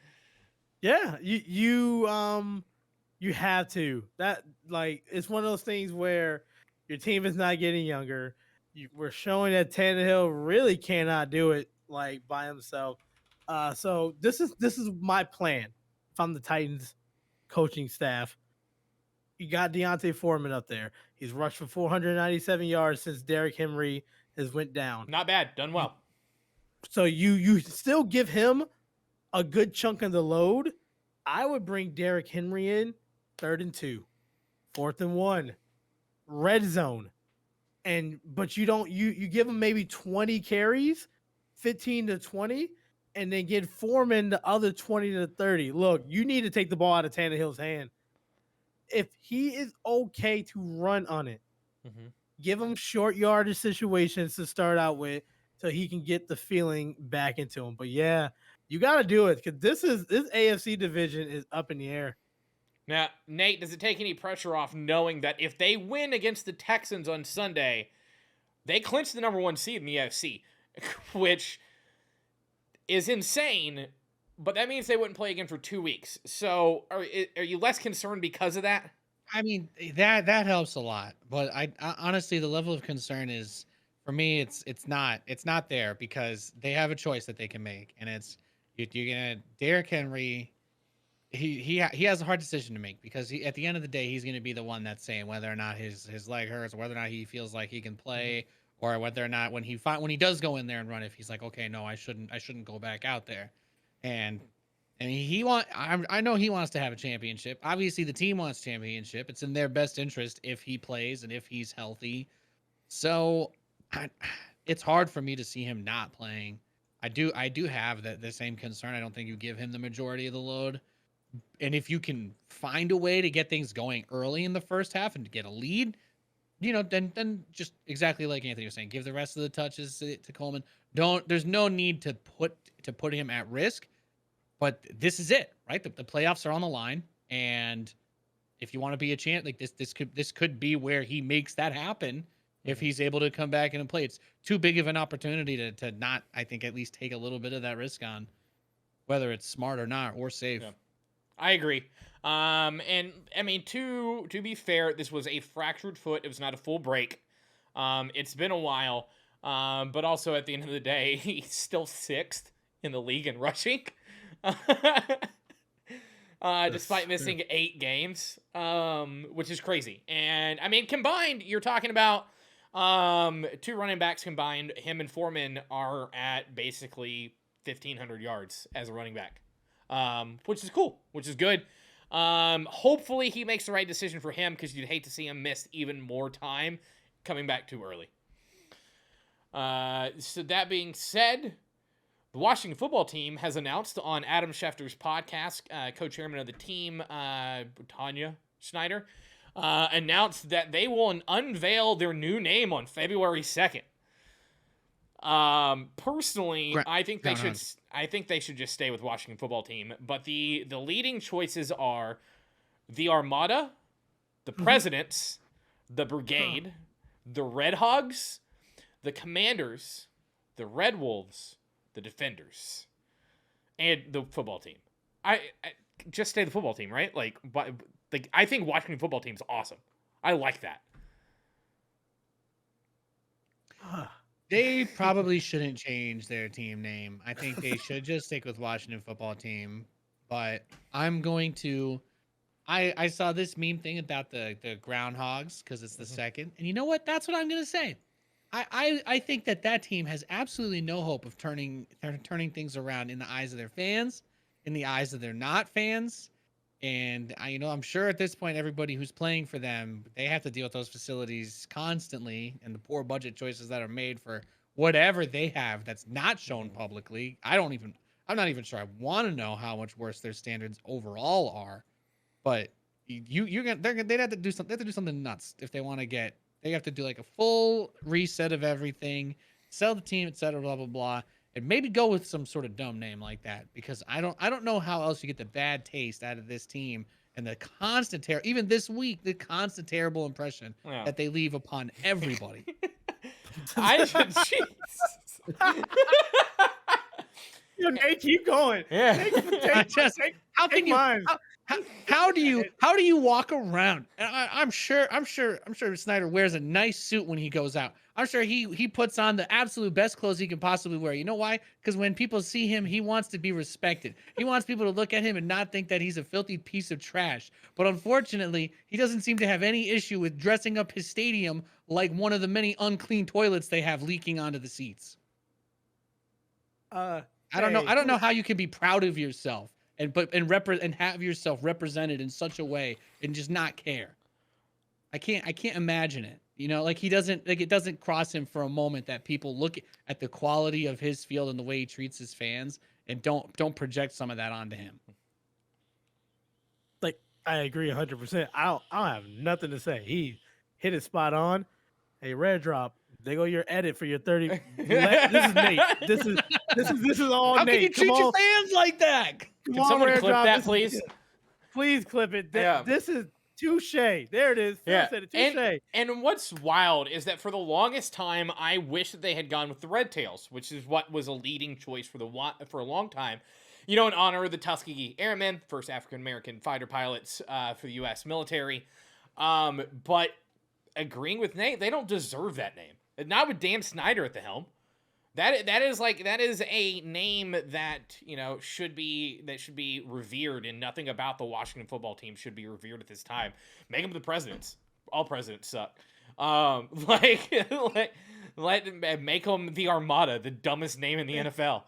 Yeah, you have to. That, like, it's one of those things where your team is not getting younger. We're showing that Tannehill really cannot do it like by himself. So this is my plan. If I'm the Titans coaching staff, you got Deontay Foreman up there. He's rushed for 497 yards since Derrick Henry has went down. Not bad. Done well. So you still give him a good chunk of the load. I would bring Derrick Henry in 3rd and 2, 4th and 1, red zone. But you give him maybe 20 carries, 15 to 20, and then get Foreman the other 20 to 30. Look, you need to take the ball out of Tannehill's hand. If he is okay to run on it, Give him short yardage situations to start out with, so he can get the feeling back into him. But yeah, you got to do it because this AFC division is up in the air. Now, Nate, does it take any pressure off knowing that if they win against the Texans on Sunday, they clinch the number 1 seed in the AFC, which is insane, but that means they wouldn't play again for 2 weeks. So are you less concerned because of that? I mean, that helps a lot, but I honestly, the level of concern is, for me, it's not there, because they have a choice that they can make, and it's you're gonna Derrick Henry. He has a hard decision to make, because at the end of the day, he's going to be the one that's saying whether or not his leg hurts, or whether or not he feels like he can play, or whether or not when he does go in there and run, if he's like, okay, no, I shouldn't go back out there. And I know he wants to have a championship. Obviously, the team wants championship. It's in their best interest if he plays and if he's healthy. So it's hard for me to see him not playing. I do have the same concern. I don't think you give him the majority of the load. And if you can find a way to get things going early in the first half and to get a lead, then just exactly like Anthony was saying, give the rest of the touches to Coleman. There's no need to put him at risk, but this is it, right? The playoffs are on the line, and if you want to be a champ, like this could be where he makes that happen if he's able to come back in and play. It's too big of an opportunity to not, I think, at least take a little bit of that risk on, whether it's smart or not, or safe. Yeah. I agree. And I mean, to be fair, this was a fractured foot. It was not a full break. It's been a while. But also at the end of the day, he's still 6th in the league in rushing. Despite missing 8 games, which is crazy. And I mean, combined, you're talking about 2 running backs combined. Him and Foreman are at basically 1,500 yards as a running back. Which is cool, which is good. Hopefully he makes the right decision for him, because you'd hate to see him miss even more time coming back too early. So that being said, the Washington football team has announced on Adam Schefter's podcast, co-chairman of the team, Tanya Schneider, announced that they will unveil their new name on February 2nd. Personally, I think they should just stay with Washington football team. But the leading choices are the Armada, the Presidents, the Brigade, the Red Hogs, the Commanders, the Red Wolves, the Defenders, and the football team. I just stay the football team, right? Like I think Washington football team's awesome. I like that. They probably shouldn't change their team name. I think they should just stick with Washington football team. But I'm going to. I saw this meme thing about the groundhogs, because it's the second, and you know what? That's what I'm going to say. I think that team has absolutely no hope of turning things around in the eyes of their fans, in the eyes of their not fans. And I'm sure at this point, everybody who's playing for them, they have to deal with those facilities constantly, and the poor budget choices that are made for whatever they have that's not shown publicly. I'm not even sure I want to know how much worse their standards overall are. But they'd have to do something. They have to do something nuts if they want to get. They have to do like a full reset of everything, sell the team, etc. Blah blah blah. And maybe go with some sort of dumb name like that, because I don't know how else you get the bad taste out of this team and the constant even this week, the constant terrible impression that they leave upon everybody. Jeez. Nate, keep going. Yeah. How do you walk around? And I'm sure Snyder wears a nice suit when he goes out. I'm sure he puts on the absolute best clothes he can possibly wear. You know why? Because when people see him, he wants to be respected. He wants people to look at him and not think that he's a filthy piece of trash. But unfortunately, he doesn't seem to have any issue with dressing up his stadium like one of the many unclean toilets they have leaking onto the seats. I don't know how you can be proud of yourself and have yourself represented in such a way and just not care. I can't imagine it. It doesn't cross him for a moment that people look at the quality of his field and the way he treats his fans and don't project some of that onto him. Like, I agree 100%. I don't have nothing to say. He hit it spot on. Hey, Red Drop. They go your edit for your 30. This is Nate. This is all How Nate. can you treat your fans like that? Come Can on, someone Red clip Drop. that, please? Please clip it. Yeah. This is touche. There it is. Phil said it. Touche. And what's wild is that for the longest time, I wish that they had gone with the Red Tails, which is what was a leading choice for a long time. In honor of the Tuskegee Airmen, first African-American fighter pilots for the U.S. military. But agreeing with Nate, they don't deserve that name. Not with Dan Snyder at the helm. That is a name that should be revered, and nothing about the Washington football team should be revered at this time. Make them the presidents. All presidents suck. Make them the Armada, the dumbest name in the NFL.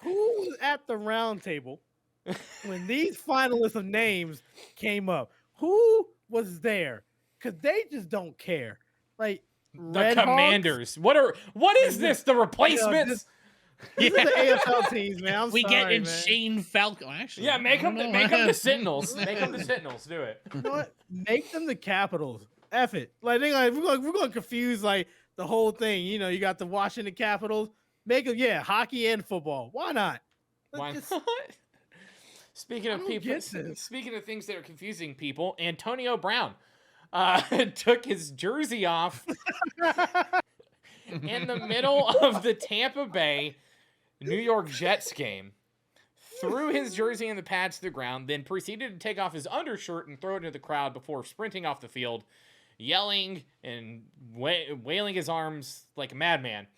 Who was at the round table when these finalists of names came up? Who was there? Because they just don't care. Like the Commanders. Hawks? What is this? The replacements? This is the AFL teams, man. We get in man. Shane Falco. Actually, yeah, make them the Sentinels. Make them the Sentinels. Do it. You know what? Make them the Capitals. F it. Like we're going to confuse like the whole thing. You got the Washington Capitals. Make them hockey and football. Why not? Why not? Speaking of things that are confusing people, Antonio Brown took his jersey off in the middle of the Tampa Bay New York Jets game, threw his jersey and the pads to the ground, then proceeded to take off his undershirt and throw it into the crowd before sprinting off the field, yelling and wailing his arms like a madman.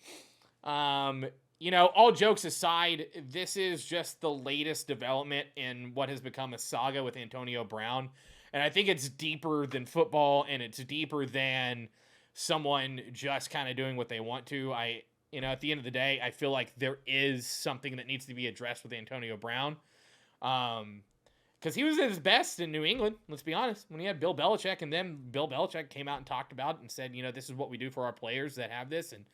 All jokes aside, this is just the latest development in what has become a saga with Antonio Brown. And I think it's deeper than football, and it's deeper than someone just kind of doing what they want to. At the end of the day, I feel like there is something that needs to be addressed with Antonio Brown. Because he was at his best in New England, let's be honest, when he had Bill Belichick, and then Bill Belichick came out and talked about it and said, this is what we do for our players that have this. And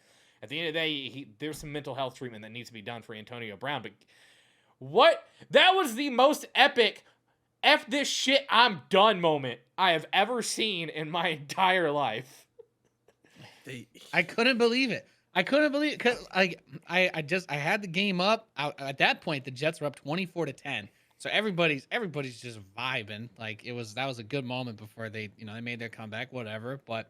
at the end of the day, there's some mental health treatment that needs to be done for Antonio Brown. But that was the most epic F this shit, I'm done moment I have ever seen in my entire life. I couldn't believe it. Because I had the game up. At that point, the Jets were up 24-10. So everybody's just vibing. Like that was a good moment before they made their comeback, whatever. But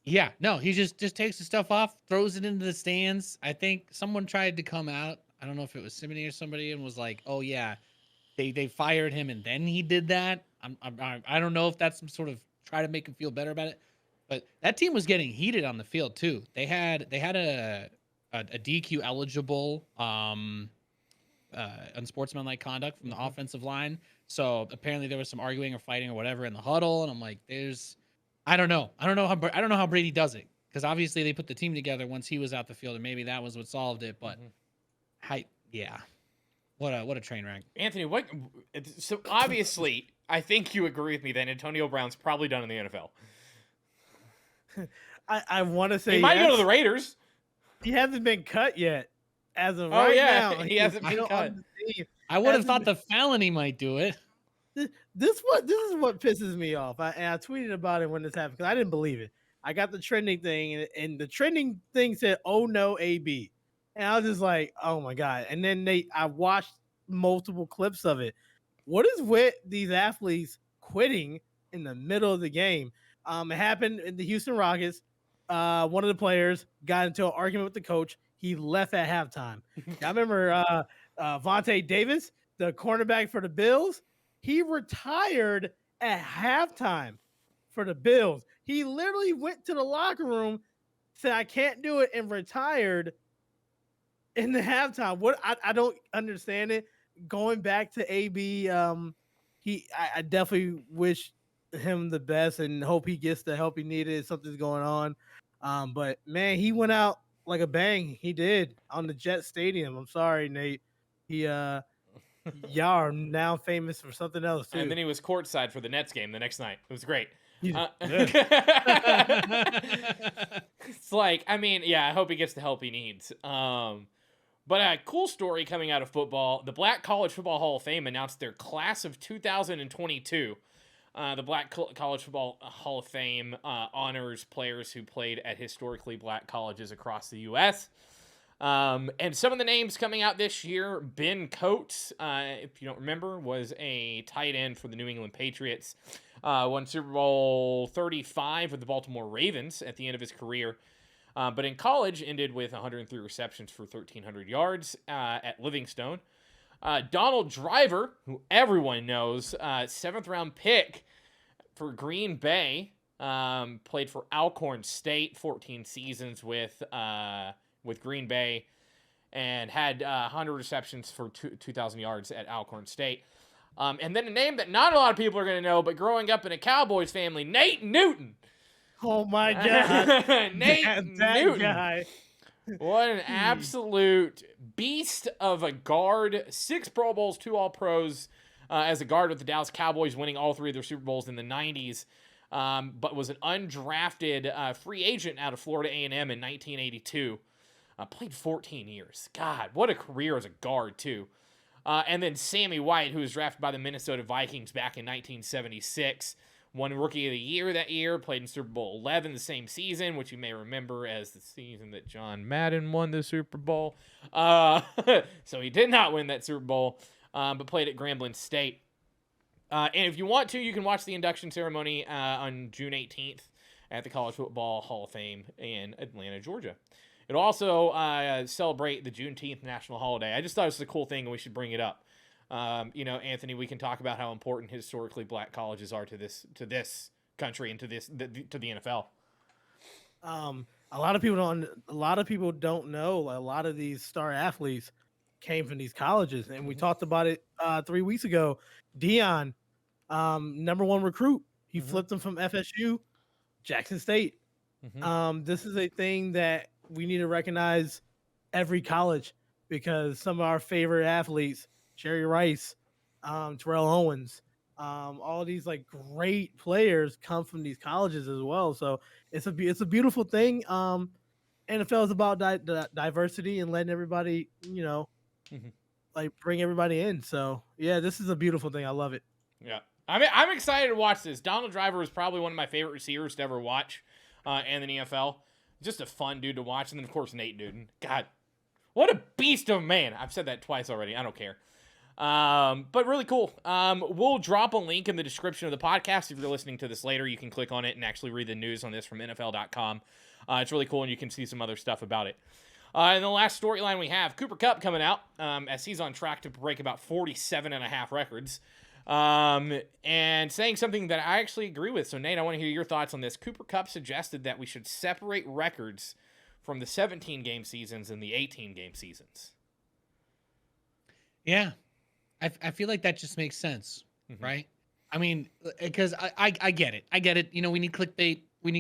yeah, no, he just takes the stuff off, throws it into the stands. I think someone tried to come out. I don't know if it was Simony or somebody, and was like, "Oh yeah, they fired him, and then he did that." I don't know if that's some sort of try to make him feel better about it. But that team was getting heated on the field too. They had a DQ eligible unsportsmanlike conduct from the offensive line. So apparently there was some arguing or fighting or whatever in the huddle, and I'm like, I don't know how Brady does it, because obviously they put the team together once he was out the field, and maybe that was what solved it. But what a train wreck. Anthony, so obviously I think you agree with me that Antonio Brown's probably done in the NFL. I want to say he might go to the Raiders. He hasn't been cut yet. As of right now, he hasn't been cut. I would have thought the felony might do it. This is what pisses me off. I tweeted about it when this happened because I didn't believe it. I got the trending thing, and the trending thing said, "Oh no, AB," and I was just like, "Oh my god!" And then I watched multiple clips of it. What is with these athletes quitting in the middle of the game? It happened in the Houston Rockets. One of the players got into an argument with the coach. He left at halftime. I remember Vontae Davis, the cornerback for the Bills. He retired at halftime for the Bills. He literally went to the locker room, said, "I can't do it," and retired in the halftime. I don't understand it. Going back to AB, I definitely wish him the best and hope he gets the help he needed. Something's going on. But man, he went out like a bang. He did on the Jet Stadium. I'm sorry, Nate. Y'all are now famous for something else too. And then he was courtside for the Nets game the next night. It was great. It's like, I hope he gets the help he needs. But a cool story coming out of football. The Black College Football Hall of Fame announced their class of 2022. The Black College Football Hall of Fame honors players who played at historically black colleges across the U.S. And some of the names coming out this year, Ben Coates, if you don't remember, was a tight end for the New England Patriots. Won Super Bowl 35 with the Baltimore Ravens at the end of his career. But in college, ended with 103 receptions for 1,300 yards at Livingstone. Donald Driver, who everyone knows, 7th-round pick for Green Bay, played for Alcorn State, 14 seasons with Green Bay, and had 100 receptions for 2,000 yards at Alcorn State. And then a name that not a lot of people are going to know, but growing up in a Cowboys family, Nate Newton. Oh my God, Nate that Newton. guy. What an absolute beast of a guard. 6 Pro Bowls, 2 All-Pros as a guard with the Dallas Cowboys, winning all 3 of their Super Bowls in the 90s. But was an undrafted free agent out of Florida A&M in 1982. Played 14 years. God, what a career as a guard, too. And then Sammy White, who was drafted by the Minnesota Vikings back in 1976. Won Rookie of the Year that year, played in Super Bowl 11 the same season, which you may remember as the season that John Madden won the Super Bowl. So he did not win that Super Bowl, but played at Grambling State. And if you want to, you can watch the induction ceremony on June 18th at the College Football Hall of Fame in Atlanta, Georgia. It'll also celebrate the Juneteenth national holiday. I just thought it was a cool thing and we should bring it up. Anthony, we can talk about how important historically black colleges are to this country and to the NFL. A lot of people don't know. A lot of these star athletes came from these colleges, and we talked about it 3 weeks ago. Dion, number 1 recruit, he flipped him from FSU, Jackson State. This is a thing that we need to recognize every college, because some of our favorite athletes, Jerry Rice, Terrell Owens, all of these like great players come from these colleges as well. So it's a beautiful thing. NFL is about diversity and letting everybody, like bring everybody in. So yeah, this is a beautiful thing. I love it. Yeah, I'm excited to watch this. Donald Driver is probably one of my favorite receivers to ever watch in the NFL. Just a fun dude to watch, and then of course Nate Newton. God, what a beast of a man! I've said that twice already. I don't care. But really cool. We'll drop a link in the description of the podcast. If you're listening to this later, you can click on it and actually read the news on this from NFL.com. It's really cool, and you can see some other stuff about it. And the last storyline we have, Cooper Kupp coming out, as he's on track to break about 47.5 records, and saying something that I actually agree with. So, Nate, I want to hear your thoughts on this. Cooper Kupp suggested that we should separate records from the 17-game seasons and the 18-game seasons. Yeah. I feel like that just makes sense, right? I mean, because I get it. I get it. We need clickbait. We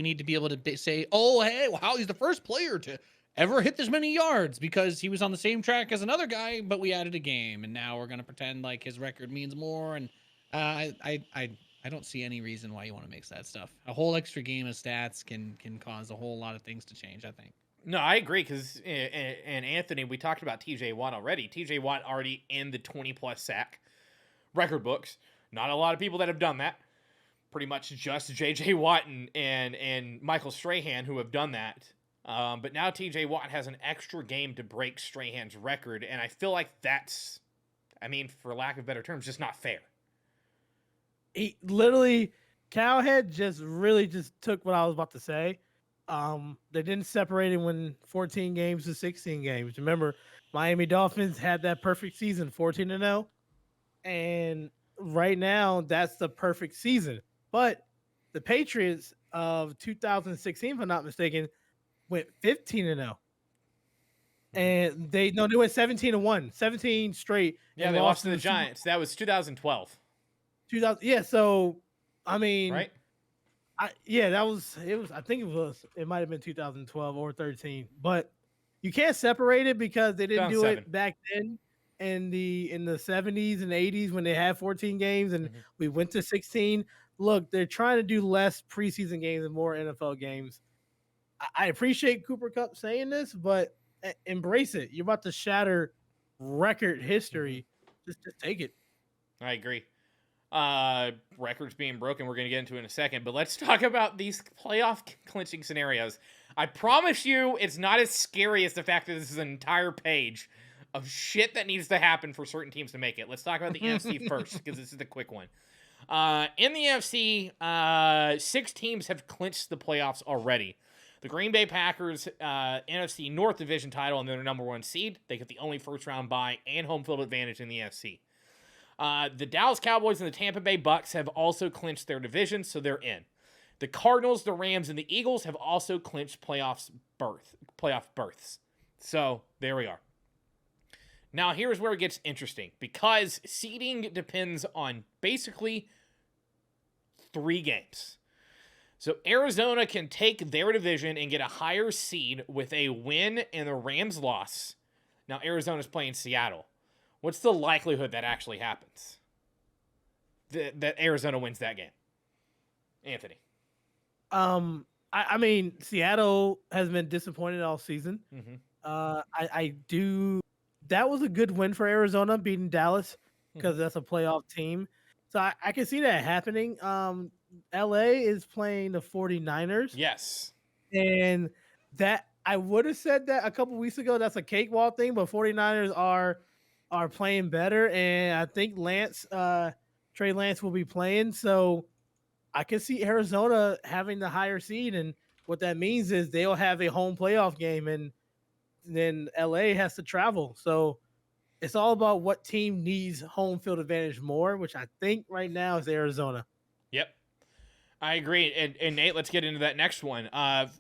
need to be able to say, oh, hey, wow, he's the first player to ever hit this many yards because he was on the same track as another guy, but we added a game, and now we're going to pretend like his record means more. And I don't see any reason why you want to mix that stuff. A whole extra game of stats can cause a whole lot of things to change, I think. No, I agree, because, and Anthony, we talked about TJ Watt already. TJ Watt already in the 20-plus sack record books. Not a lot of people that have done that. Pretty much just J.J. Watt and Michael Strahan who have done that. But now TJ Watt has an extra game to break Strahan's record, and I feel like that's, for lack of better terms, just not fair. He literally, Cowhead just took what I was about to say. They didn't separate it when 14 games to 16 games. Remember, Miami Dolphins had that perfect season, 14-0. And right now, that's the perfect season. But the Patriots of 2016, if I'm not mistaken, went 15-0. And they went 17-1, 17 straight. Yeah, they lost to the Giants. That was 2012. Yeah, so right? I think it might have been 2012 or 13, but you can't separate it because they didn't do it back then in the 70s and 80s when they had 14 games and we went to 16. Look, they're trying to do less preseason games and more NFL games. I appreciate Cooper Kupp saying this, but embrace it. You're about to shatter record history. Just take it. I agree. records being broken, we're going to get into in a second. But let's talk about these playoff clinching scenarios. I promise you it's not as scary as the fact that this is an entire page of shit that needs to happen for certain teams to make it. Let's talk about the NFC first, because this is the quick one. In the NFC, 6 teams have clinched the playoffs already. The Green Bay Packers, NFC North Division title, and they're the number 1 seed. They get the only first-round bye and home field advantage in the NFC. The Dallas Cowboys and the Tampa Bay Bucks have also clinched their division, so they're in. The Cardinals, the Rams, and the Eagles have also clinched playoff berths. So there we are. Now here's where it gets interesting, because seeding depends on basically 3 games. So Arizona can take their division and get a higher seed with a win and the Rams loss. Now Arizona's playing Seattle. What's the likelihood that actually happens? That Arizona wins that game? Anthony. I mean, Seattle has been disappointed all season. Mm-hmm. I do. That was a good win for Arizona, beating Dallas, because that's a playoff team. So I can see that happening. LA is playing the 49ers. Yes. And that I would have said that a couple weeks ago. That's a cakewalk thing, but 49ers are playing better, and I think Trey Lance will be playing. So I can see Arizona having the higher seed, and what that means is they'll have a home playoff game, and then LA has to travel. So it's all about what team needs home field advantage more, which I think right now is Arizona. Yep. I agree. And Nate, let's get into that next one.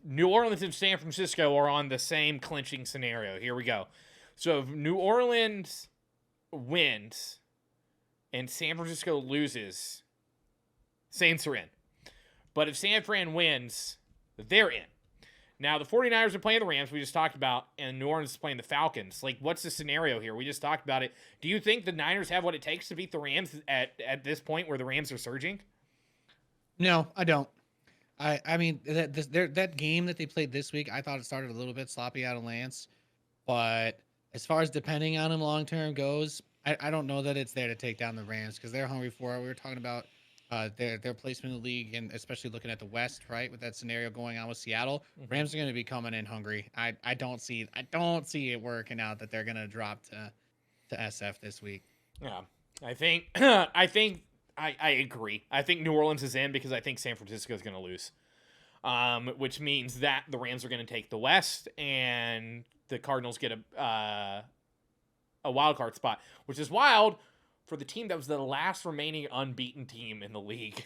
New Orleans and San Francisco are on the same clinching scenario. Here we go. So if New Orleans wins and San Francisco loses, Saints are in. But if San Fran wins, they're in. Now, the 49ers are playing the Rams, we just talked about, and New Orleans is playing the Falcons. Like, what's the scenario here? We just talked about it. Do you think the Niners have what it takes to beat the Rams at this point where the Rams are surging? No, I don't. I mean, that game that they played this week, I thought it started a little bit sloppy out of Lance. But as far as depending on him long-term goes, I don't know that it's there to take down the Rams, because they're hungry for it. We were talking about their placement in the league, and especially looking at the West, right, with that scenario going on with Seattle. Rams are going to be coming in hungry. I don't see it working out that they're going to drop to SF this week. Yeah, I think I agree. I think New Orleans is in because I think San Francisco is going to lose, which means that the Rams are going to take the West and the Cardinals get a wild card spot, which is wild for the team that was the last remaining unbeaten team in the league.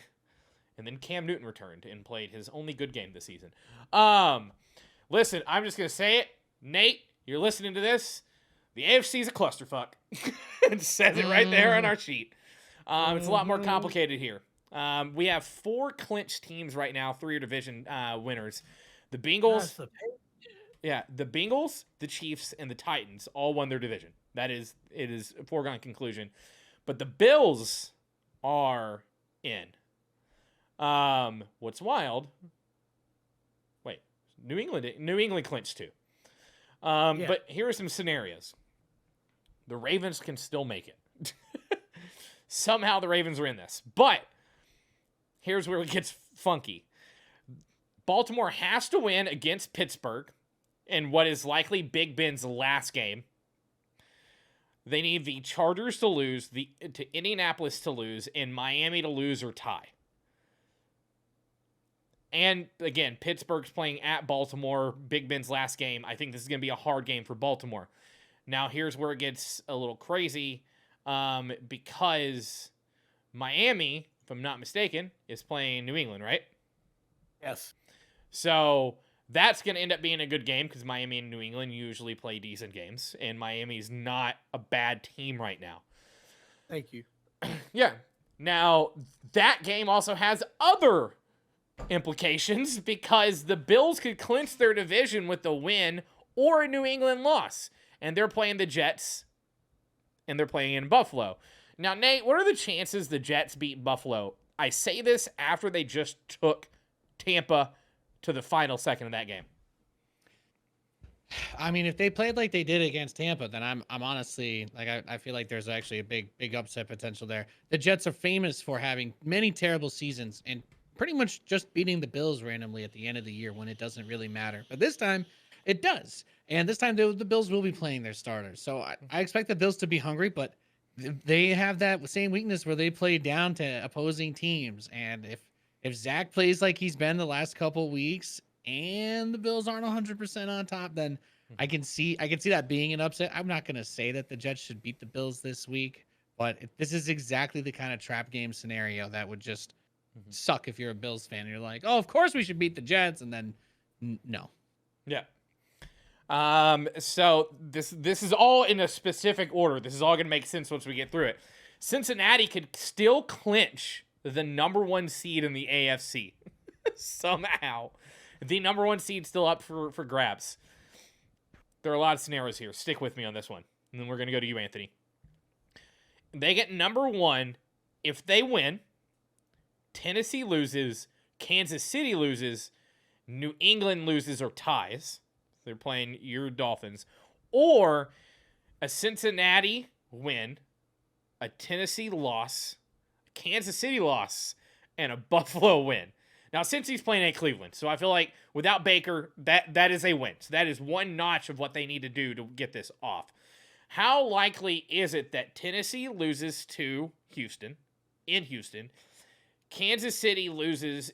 And then Cam Newton returned and played his only good game this season. Listen, I'm just going to say it. Nate, you're listening to this. The AFC is a clusterfuck. It says it right there on our sheet. It's a lot more complicated here. We have 4 clinched teams right now, 3 are division winners. The Bengals, the Bengals, the Chiefs, and the Titans all won their division. It is a foregone conclusion. But the Bills are in. What's wild? Wait, New England clinched too. But here are some scenarios. The Ravens can still make it. Somehow the Ravens are in this. But here's where it gets funky. Baltimore has to win against Pittsburgh in what is likely Big Ben's last game. They need the Chargers to lose, to Indianapolis to lose, and Miami to lose or tie. And again, Pittsburgh's playing at Baltimore, Big Ben's last game. I think this is going to be a hard game for Baltimore. Now, here's where it gets a little crazy, because Miami, if I'm not mistaken, is playing New England, right? Yes. So that's going to end up being a good game because Miami and New England usually play decent games, and Miami's not a bad team right now. Thank you. Yeah. Now, that game also has other implications because the Bills could clinch their division with a win or a New England loss, and they're playing the Jets, and they're playing in Buffalo. Now, Nate, what are the chances the Jets beat Buffalo? I say this after they just took Tampa to the final second of that game. I mean, if they played like they did against Tampa, then I'm honestly like I feel like there's actually a big upset potential there. The Jets are famous for having many terrible seasons and pretty much just beating the Bills randomly at the end of the year when it doesn't really matter. But this time, it does. And this time, the Bills will be playing their starters. So I expect the Bills to be hungry, but they have that same weakness where they play down to opposing teams. And if Zach plays like he's been the last couple weeks and the Bills aren't 100% on top, then I can see that being an upset. I'm not going to say that the Jets should beat the Bills this week, but this is exactly the kind of trap game scenario that would just suck if you're a Bills fan and you're like, "Oh, of course we should beat the Jets," and then no. Yeah. So this is all in a specific order. This is all going to make sense once we get through it. Cincinnati could still clinch the number 1 seed in the AFC somehow. The number 1 seed still up for grabs. There are a lot of scenarios here. Stick with me on this one. And then we're going to go to you, Anthony. They get number 1 if they win. Tennessee loses. Kansas City loses. New England loses or ties. They're playing your Dolphins. Or a Cincinnati win, a Tennessee loss, a Kansas City loss, and a Buffalo win. Now, since he's playing at Cleveland, so I feel like without Baker, that is a win. So that is one notch of what they need to do to get this off. How likely is it that Tennessee loses to Houston, in Houston, Kansas City loses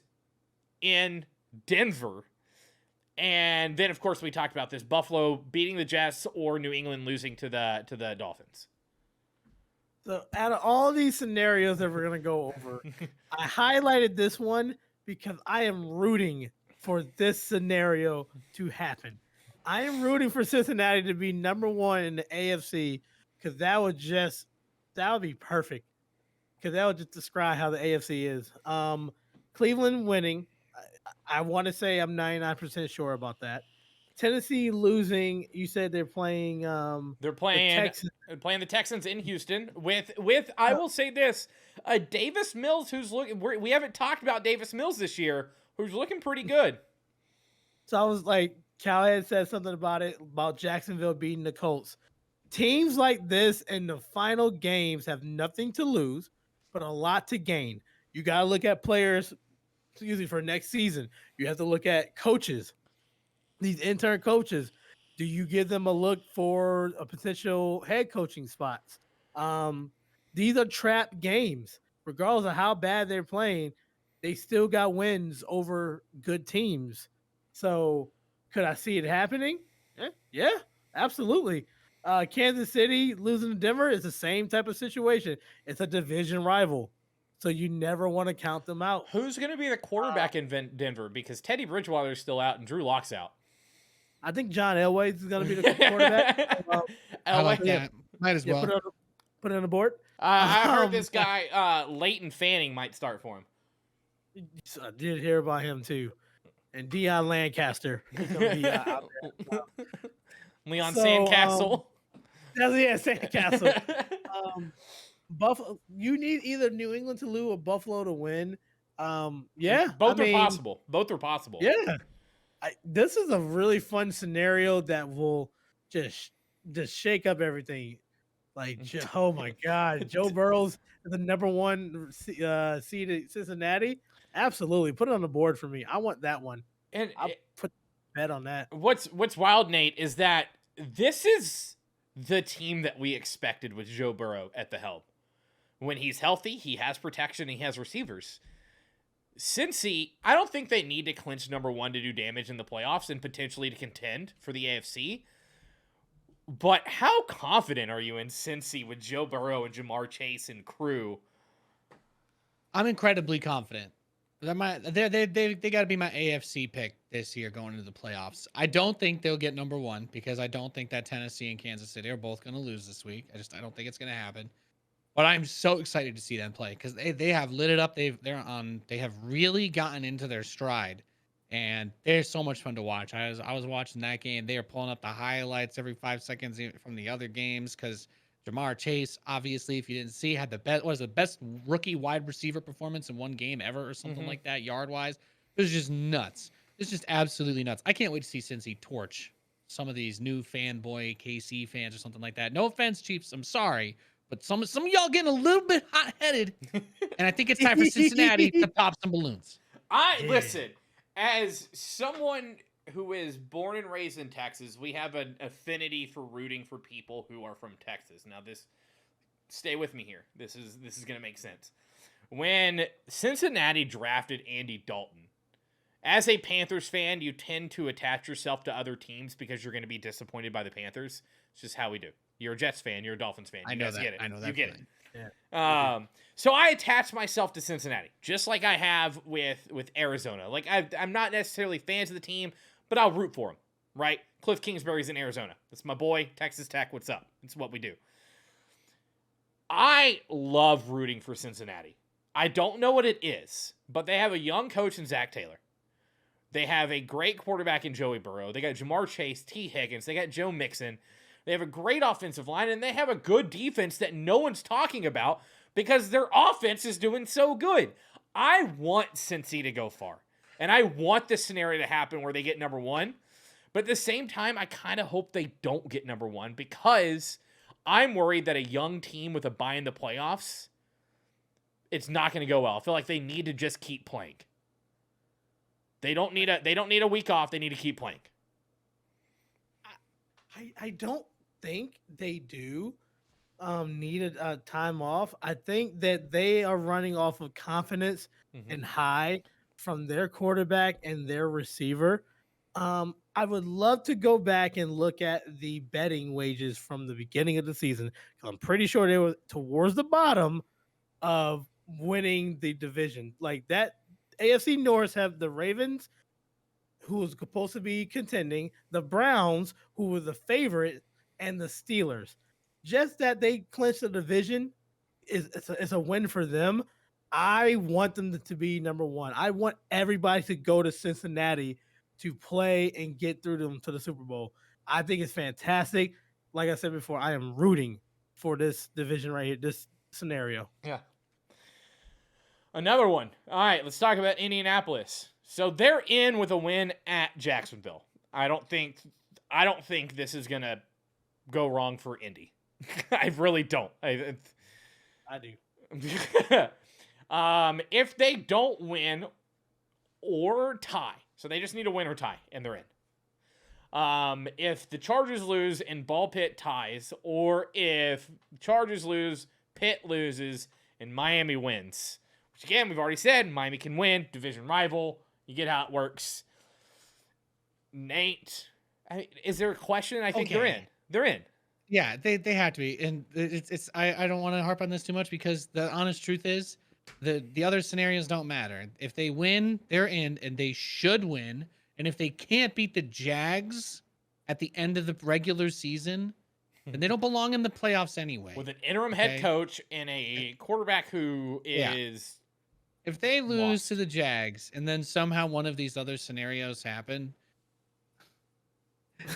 in Denver, and then, of course, we talked about this, Buffalo beating the Jets or New England losing to the Dolphins? So out of all these scenarios that we're going to go over, I highlighted this one because I am rooting for this scenario to happen. I am rooting for Cincinnati to be number 1 in the AFC because that would be perfect. Because that would just describe how the AFC is. Cleveland winning. I want to say I'm 99% sure about that. Tennessee losing. You said they're playing. They're playing the Texans in Houston with. I will say this: Davis Mills, who's looking. We haven't talked about Davis Mills this year, who's looking pretty good. So I was like, Cal had said something about Jacksonville beating the Colts. Teams like this in the final games have nothing to lose, but a lot to gain. You got to look at players. For next season, you have to look at coaches. These intern coaches, do you give them a look for a potential head coaching spots? These are trap games. Regardless of how bad they're playing, they still got wins over good teams. So could I see it happening? Yeah, absolutely. Kansas City losing to Denver is the same type of situation. It's a division rival. So you never want to count them out. Who's going to be the quarterback in Denver? Because Teddy Bridgewater is still out and Drew Lock's out. I think John Elway is going to be the quarterback. I like that. Might as well. Put it on the board. I heard this guy, Leighton Fanning, might start for him. I did hear about him too. And Deion Lancaster. He's gonna be, Leon Sandcastle. Sandcastle. Buffalo. You need either New England to lose or Buffalo to win. Both are possible. Both are possible. Yeah. This is a really fun scenario that will just shake up everything. Like, oh my God, Joe Burrow's the number 1 seed at Cincinnati. Absolutely, put it on the board for me. I want that one, and I'll put a bet on that. What's wild, Nate, is that this is the team that we expected with Joe Burrow at the helm. When he's healthy, he has protection, he has receivers. Cincy, I don't think they need to clinch number 1 to do damage in the playoffs and potentially to contend for the AFC. But how confident are you in Cincy with Joe Burrow and Jamar Chase and crew? I'm incredibly confident. They got to be my AFC pick this year going into the playoffs. I don't think they'll get number 1 because I don't think that Tennessee and Kansas City are both going to lose this week. I don't think it's going to happen. But I'm so excited to see them play because they have lit it up. They have really gotten into their stride, and they're so much fun to watch. I was watching that game. They are pulling up the highlights every 5 seconds from the other games because Jamar Chase, obviously, if you didn't see, had the best rookie wide receiver performance in one game ever or something like that, yard wise. It was just nuts. It's just absolutely nuts. I can't wait to see Cincy torch some of these new fanboy KC fans or something like that. No offense, Chiefs. I'm sorry, but some of y'all getting a little bit hot headed, and I think it's time for Cincinnati to pop some balloons. Listen, as someone who is born and raised in Texas, we have an affinity for rooting for people who are from Texas. Now, stay with me here. This is going to make sense. When Cincinnati drafted Andy Dalton, as a Panthers fan, you tend to attach yourself to other teams because you're going to be disappointed by the Panthers. It's just how we do. You're a Jets fan. You're a Dolphins fan. You guys get it. I know that. You get it. Yeah. So I attach myself to Cincinnati, just like I have with Arizona. Like I'm not necessarily fans of the team, but I'll root for them, right? Cliff Kingsbury's in Arizona. That's my boy, Texas Tech. What's up? It's what we do. I love rooting for Cincinnati. I don't know what it is, but they have a young coach in Zach Taylor. They have a great quarterback in Joey Burrow. They got Jamar Chase, T. Higgins. They got Joe Mixon. They have a great offensive line, and they have a good defense that no one's talking about because their offense is doing so good. I want Cincy to go far, and I want this scenario to happen where they get number one. But at the same time, I kind of hope they don't get number one because I'm worried that a young team with a bye in the playoffs, it's not going to go well. I feel like they need to just keep playing. They don't need a week off. They need to keep playing. I don't think they do need a time off. I think that they are running off of confidence and high from their quarterback and their receiver. I would love to go back and look at the betting wages from the beginning of the season. I'm pretty sure they were towards the bottom of winning the division. Like that, AFC North have the Ravens, who was supposed to be contending, the Browns, who were the favorite, and the Steelers. Just that they clinched the division is a win for them. I want them to be number one. I want everybody to go to Cincinnati to play and get through them to the Super Bowl. I think it's fantastic. Like I said before, I am rooting for this division right here, this scenario. Yeah. Another one. All right, let's talk about Indianapolis. So they're in with a win at Jacksonville. I don't think this is gonna go wrong for Indy. I really don't. I do. If they don't win or tie, so they just need to win or tie, and they're in. If the Chargers lose and Ball Pit ties, or if Chargers lose, Pitt loses, and Miami wins. Which again, we've already said, Miami can win, division rival. You get how it works. Nate, is there a question? I think they're in. They're in. Yeah, they have to be, and it's I don't want to harp on this too much because the honest truth is the other scenarios don't matter. If they win, they're in, and they should win. And if they can't beat the Jags at the end of the regular season, then they don't belong in the playoffs anyway. With an interim head coach and a quarterback who is. If they lose to the Jags and then somehow one of these other scenarios happen,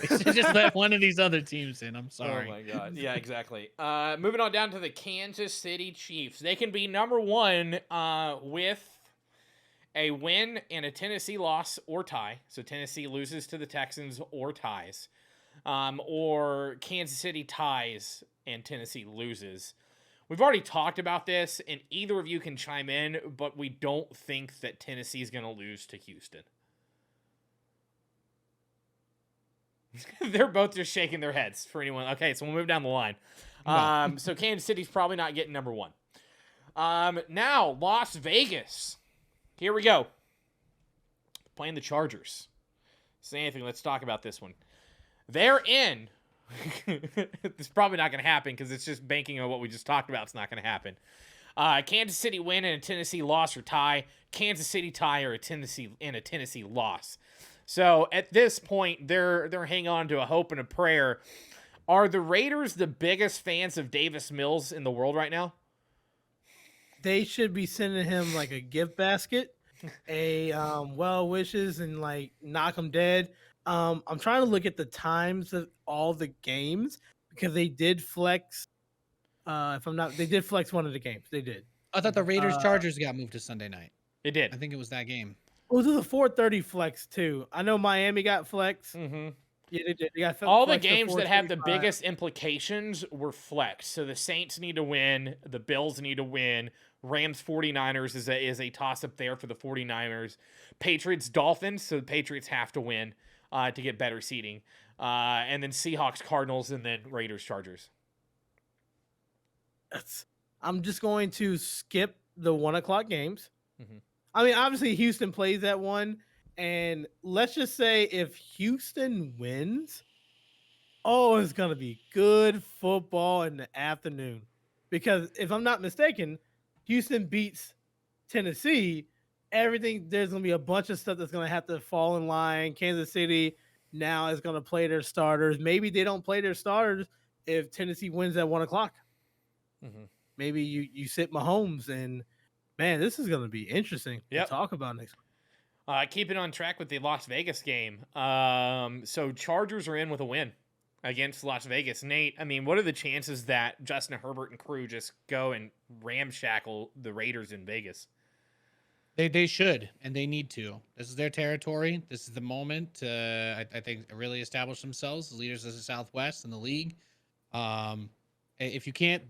they should just let one of these other teams in. I'm sorry. Oh, my God. Yeah, exactly. Moving on down to the Kansas City Chiefs. They can be number one with a win and a Tennessee loss or tie. So Tennessee loses to the Texans or ties. Or Kansas City ties and Tennessee loses. We've already talked about this, and either of you can chime in, but we don't think that Tennessee is going to lose to Houston. They're both just shaking their heads for anyone. Okay, so we'll move down the line. So Kansas City's probably not getting number one. Now, Las Vegas. Here we go. Playing the Chargers. So Anthony, let's talk about this one. They're in. It's probably not going to happen because it's just banking on what we just talked about. It's not going to happen. Kansas City win and a Tennessee loss or tie. Kansas City tie or a Tennessee loss. So at this point, they're hanging on to a hope and a prayer. Are the Raiders the biggest fans of Davis Mills in the world right now? They should be sending him like a gift basket, a well wishes, and like knock him dead. I'm trying to look at the times of all the games because they did flex. They did flex one of the games. They did. I thought the Raiders Chargers got moved to Sunday night. It did. I think it was that game. It was a 4:30 flex too. I know Miami got flex. Mm-hmm. Yeah, they did. They got All the flexed to games that have the 425. biggest implications were flexed. So the Saints need to win. The Bills need to win. Rams 49ers is a toss-up there for the 49ers. Patriots Dolphins, so the Patriots have to win to get better seeding. And then Seahawks Cardinals, and then Raiders Chargers. I'm just going to skip the 1:00 games. Mm-hmm. I mean, obviously Houston plays at 1, and let's just say if Houston wins, oh, it's gonna be good football in the afternoon. Because if I'm not mistaken, Houston beats Tennessee. There's gonna be a bunch of stuff that's gonna have to fall in line. Kansas City now is gonna play their starters. Maybe they don't play their starters if Tennessee wins at 1:00. Mm-hmm. Maybe you sit Mahomes, and man, this is gonna be interesting to talk about next week. Keeping on track with the Las Vegas game. So Chargers are in with a win against Las Vegas. Nate, I mean, what are the chances that Justin Herbert and crew just go and ramshackle the Raiders in Vegas? They should, and they need to. This is their territory. This is the moment to, I think, really establish themselves as leaders of the Southwest and the league. If you can't,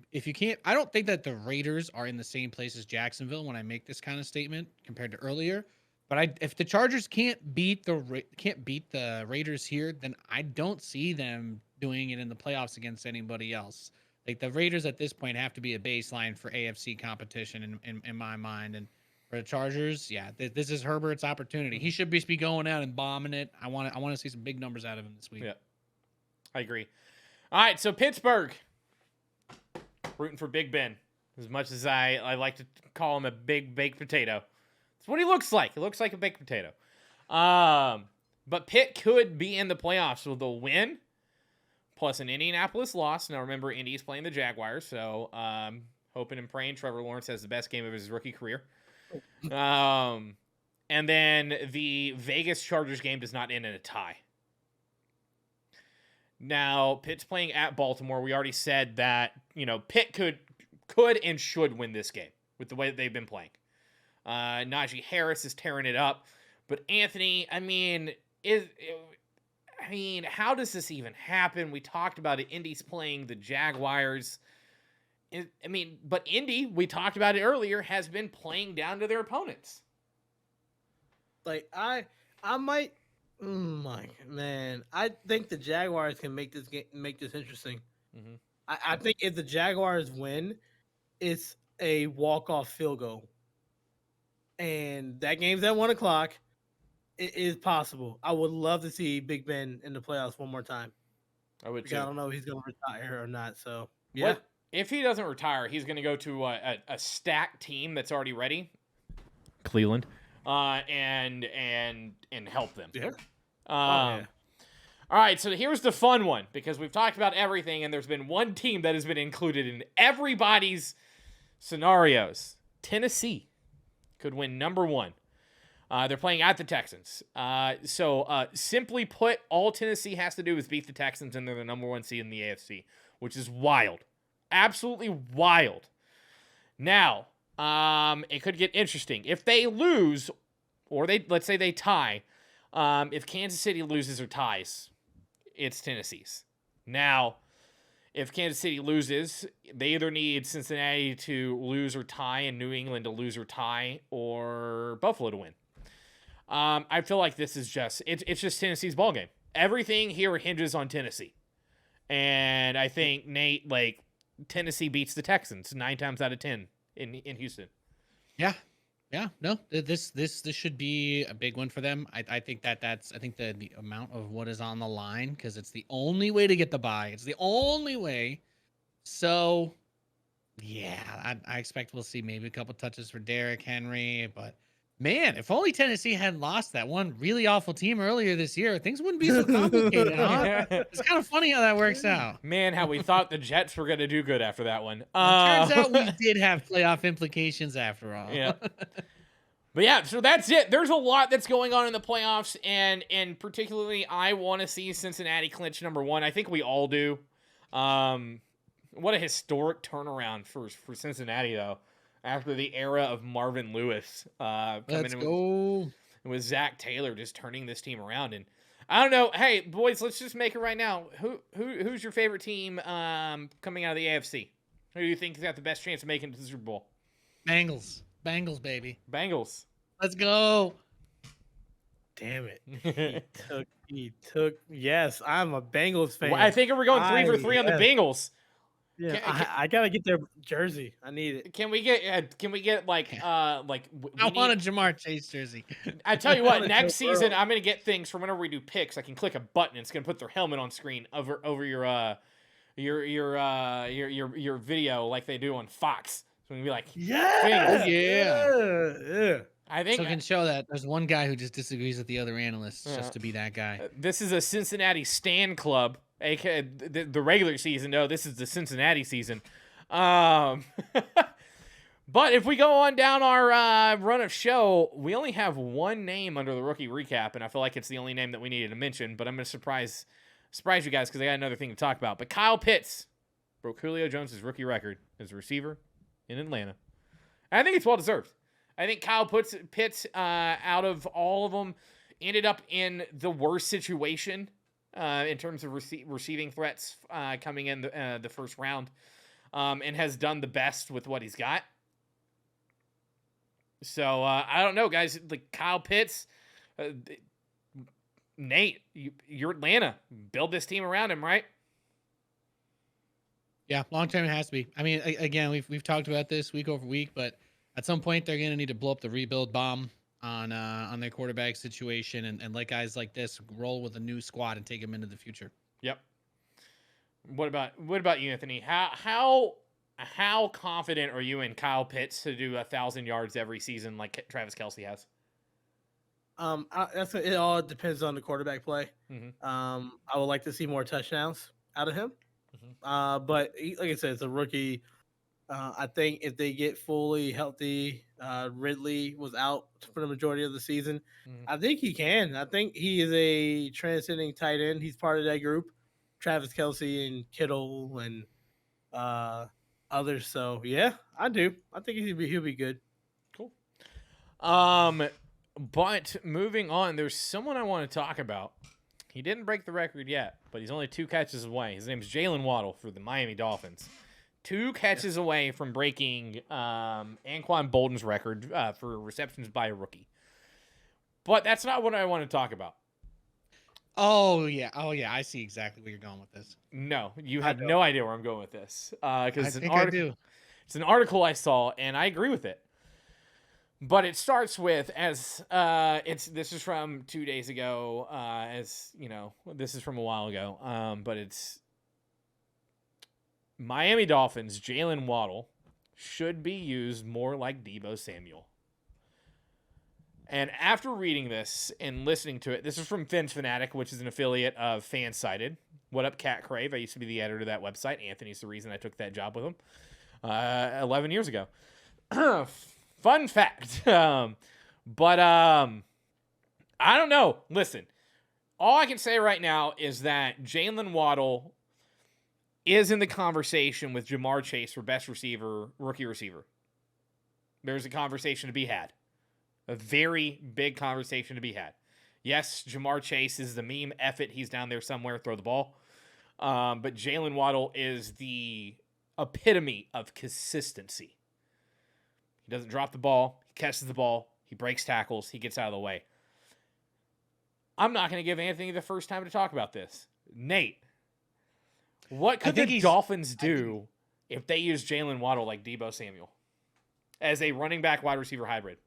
I don't think that the Raiders are in the same place as Jacksonville when I make this kind of statement compared to earlier. But if the Chargers can't beat the Raiders here, then I don't see them doing it in the playoffs against anybody else. Like, the Raiders at this point have to be a baseline for AFC competition in my mind. And for the Chargers, yeah, this is Herbert's opportunity. He should be going out and bombing it. I want to see some big numbers out of him this week. Yeah, I agree. All right, so Pittsburgh, rooting for Big Ben. As much as I like to call him a big baked potato. That's what he looks like. He looks like a baked potato. But Pitt could be in the playoffs with a win plus an Indianapolis loss. Now, remember, Indy's playing the Jaguars, so hoping and praying Trevor Lawrence has the best game of his rookie career. And then the Vegas Chargers game does not end in a tie. Now, Pitt's playing at Baltimore. We already said that, Pitt could and should win this game with the way that they've been playing. Najee Harris is tearing it up. But Anthony, how does this even happen? We talked about it. Indy's playing the Jaguars. But Indy, we talked about it earlier, has been playing down to their opponents. Like, I might, I think the Jaguars can make this interesting. Mm-hmm. I think if the Jaguars win, it's a walk-off field goal. And that game's at 1:00. It is possible. I would love to see Big Ben in the playoffs one more time. I would too. I don't know if he's going to retire or not. So, yeah. What? If he doesn't retire, he's going to go to a stacked team that's already ready, Cleveland, and help them. Yeah. All right, so here's the fun one, because we've talked about everything, and there's been one team that has been included in everybody's scenarios. Tennessee could win number 1. They're playing at the Texans. So simply put, all Tennessee has to do is beat the Texans, and they're the number 1 seed in the AFC, which is wild. Absolutely wild. Now, it could get interesting. If they lose, or let's say they tie, if Kansas City loses or ties, it's Tennessee's. Now, if Kansas City loses, they either need Cincinnati to lose or tie, and New England to lose or tie, or Buffalo to win. I feel like this is it's just Tennessee's ballgame. Everything here hinges on Tennessee. And I think, Nate, Tennessee beats the Texans 9 times out of 10 in Houston. Yeah. No, this should be a big one for them. I think that's the amount of what is on the line, because it's the only way to get the bye. It's the only way. So, yeah, I expect we'll see maybe a couple touches for Derrick Henry, but man, if only Tennessee hadn't lost that one really awful team earlier this year, things wouldn't be so complicated. Huh? It's kind of funny how that works out. Man, how we thought the Jets were going to do good after that one. Turns out we did have playoff implications after all. Yeah. But yeah, so that's it. There's a lot that's going on in the playoffs, and particularly I want to see Cincinnati clinch number 1. I think we all do. What a historic turnaround for Cincinnati, though. After the era of Marvin Lewis, Let's go. With Zach Taylor just turning this team around. And I don't know. Hey, boys, let's just make it right now. Who's your favorite team coming out of the AFC? Who do you think has got the best chance of making it to the Super Bowl? Bengals, baby. Bengals. Let's go. Damn it. He took. Yes, I'm a Bengals fan. Well, I think we're going 3 for 3 on the Bengals. Yeah, I gotta get their jersey. I need it. Can we get like I want a Jamar Chase jersey. I tell you what, want a next Joe Burrow. season I'm gonna get things for whenever we do picks. I can click a button. It's gonna put their helmet on screen over your video like they do on Fox. So we be like, Yeah, yeah. I think So can show that there's one guy who just disagrees with the other analysts Yeah. just to be that guy. this is a Cincinnati Stan Club, aka the regular season. No, this is the Cincinnati season. But if we go on down our run of show, we only have one name under the rookie recap, and I feel like it's the only name that we needed to mention. But I'm going to surprise you guys because I got another thing to talk about. But Kyle Pitts broke Julio Jones' rookie record as a receiver in Atlanta. And I think it's well deserved. I think Kyle Pitts, out of all of them, ended up in the worst situation in terms of receiving threats coming in the first round, and has done the best with what he's got. So I don't know, guys. Like Kyle Pitts, Nate, you're Atlanta. Build this team around him, right? Yeah, long term it has to be. I mean, again, we've talked about this week over week, but at some point they're gonna need to blow up the rebuild bomb on their quarterback situation and let guys like this roll with a new squad and take them into the future. Yep. What about you, Anthony? How confident are you in Kyle Pitts to do 1,000 yards every season like Travis Kelce has? It all depends on the quarterback play. Mhm. I would like to see more touchdowns out of him. But like I said, it's a rookie. I think if they get fully healthy, Ridley was out for the majority of the season. Mhm. I think he can. I think he is a transcending tight end. He's part of that group. Travis Kelce and Kittle and others. So yeah, I do. I think he'll be good. Cool. But moving on, there's someone I want to talk about. He didn't break the record yet, but he's only 2 catches away. His name is Jalen Waddle for the Miami Dolphins. 2 catches away from breaking Anquan Bolden's record for receptions by a rookie. But that's not what I want to talk about. Oh yeah, I see exactly where you're going with this. No, you have no idea where I'm going with this. Because I do. It's an article I saw, and I agree with it. But it starts with this is from 2 days ago, as you know, this is from a while ago. But it's Miami Dolphins, Jalen Waddle should be used more like Deebo Samuel. And after reading this and listening to it, this is from Fins Fanatic, which is an affiliate of Fansided. What up, Cat Crave? I used to be the editor of that website. Anthony's the reason I took that job with him 11 years ago. Fun fact. But I don't know. Listen, all I can say right now is that Jalen Waddle is in the conversation with Jamar Chase for best rookie receiver. There's a conversation to be had. A very big conversation to be had. Yes, Jamar Chase is the meme. F it, he's down there somewhere. Throw the ball. But Jalen Waddle is the epitome of consistency. He doesn't drop the ball. He catches the ball. He breaks tackles. He gets out of the way. I'm not going to give Anthony the first time to talk about this. Nate, what could the Dolphins do if they use Jalen Waddle like Deebo Samuel as a running back wide receiver hybrid?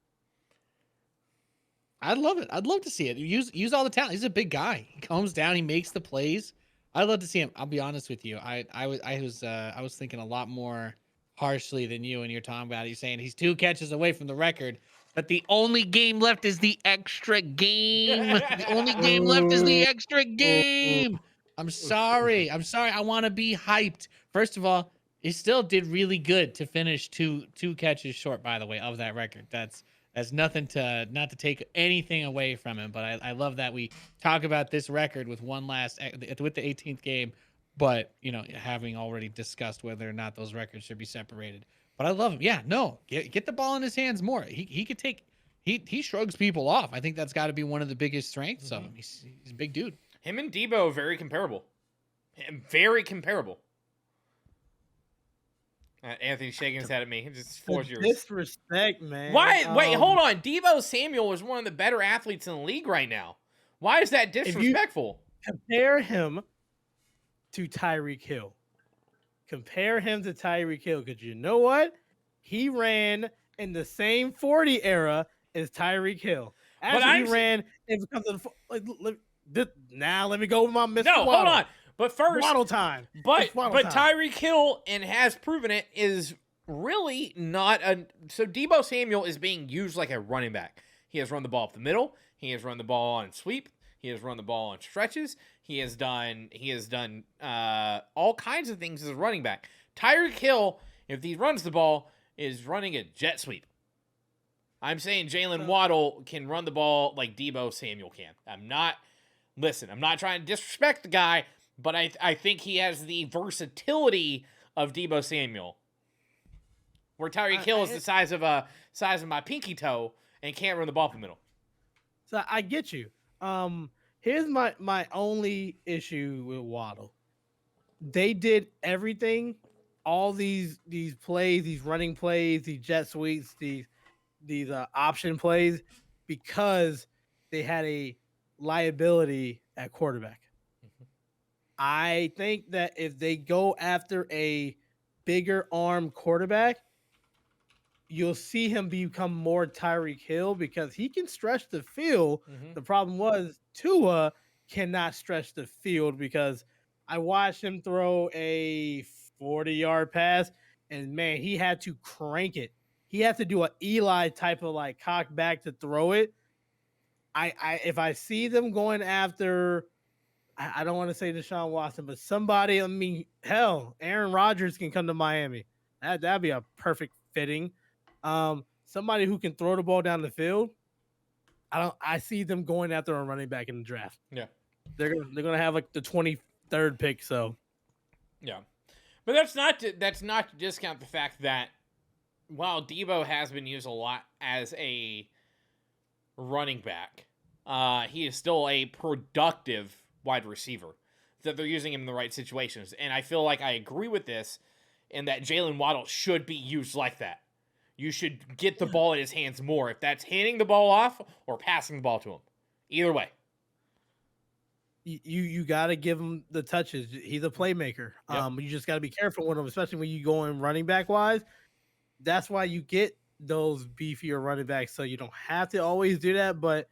I'd love it. I'd love to see it. Use all the talent. He's a big guy. He comes down. He makes the plays. I'd love to see him. I'll be honest with you. I was thinking a lot more harshly than you, and you're talking about it. You're saying he's 2 catches away from the record, but the only game left is the extra game. The only game left is the extra game. I'm sorry. I want to be hyped. First of all, he still did really good to finish two catches short, by the way, of that record. That's nothing not to take anything away from him, but I love that we talk about this record with the 18th game, but having already discussed whether or not those records should be separated. But I love him. Yeah, no, get the ball in his hands more. He could take he shrugs people off. I think that's got to be one of the biggest strengths of him. He's a big dude. Him and Debo are very comparable. Very comparable. Anthony's shaking his head at me. Just force yours. Disrespect, man. Why? Wait, hold on. Debo Samuel is one of the better athletes in the league right now. Why is that disrespectful? Compare him to Tyreek Hill. Compare him to Tyreek Hill, because you know what? He ran in the same 40 era as Tyreek Hill. Actually, he ran in because of now. Let me go with my Mr. No, Waddle. hold on. But first, Waddle time. But Waddle time. Tyreek Hill, and has proven it, is really not a. So Debo Samuel is being used like a running back. He has run the ball up the middle. He has run the ball on sweep. He has run the ball on stretches. He has done all kinds of things as a running back. Tyreek Hill, if he runs the ball, is running a jet sweep. I'm saying Jalen Waddle can run the ball like Debo Samuel can. I'm not trying to disrespect the guy, but I think he has the versatility of Debo Samuel. Where Tyreek Hill is the size of my pinky toe and can't run the ball up the middle. So I get you. Here's my only issue with Waddle. They did everything, all these plays, these running plays, these jet sweeps, these option plays, because they had a liability at quarterback. I think that if they go after a bigger arm quarterback, you'll see him become more Tyreek Hill, because he can stretch the field. The problem was Tua cannot stretch the field, because I watched him throw a 40-yard pass, and man, he had to crank it. He had to do an Eli type of like cock back to throw it. If I see them going after, I don't want to say Deshaun Watson, but somebody, I mean, hell, Aaron Rodgers can come to Miami. That'd be a perfect fitting. Somebody who can throw the ball down the field. I see them going after a running back in the draft. Yeah. They're gonna have like the 23rd pick, so yeah. But that's not to discount the fact that while Debo has been used a lot as a running back, he is still a productive wide receiver, that they're using him in the right situations. And I feel like I agree with this, in that Jalen Waddle should be used like that. You should get the ball in his hands more, if that's handing the ball off or passing the ball to him. Either way. You got to give him the touches. He's a playmaker. Yep. You just got to be careful with him, especially when you go in running back wise. That's why you get those beefier running backs, so you don't have to always do that. But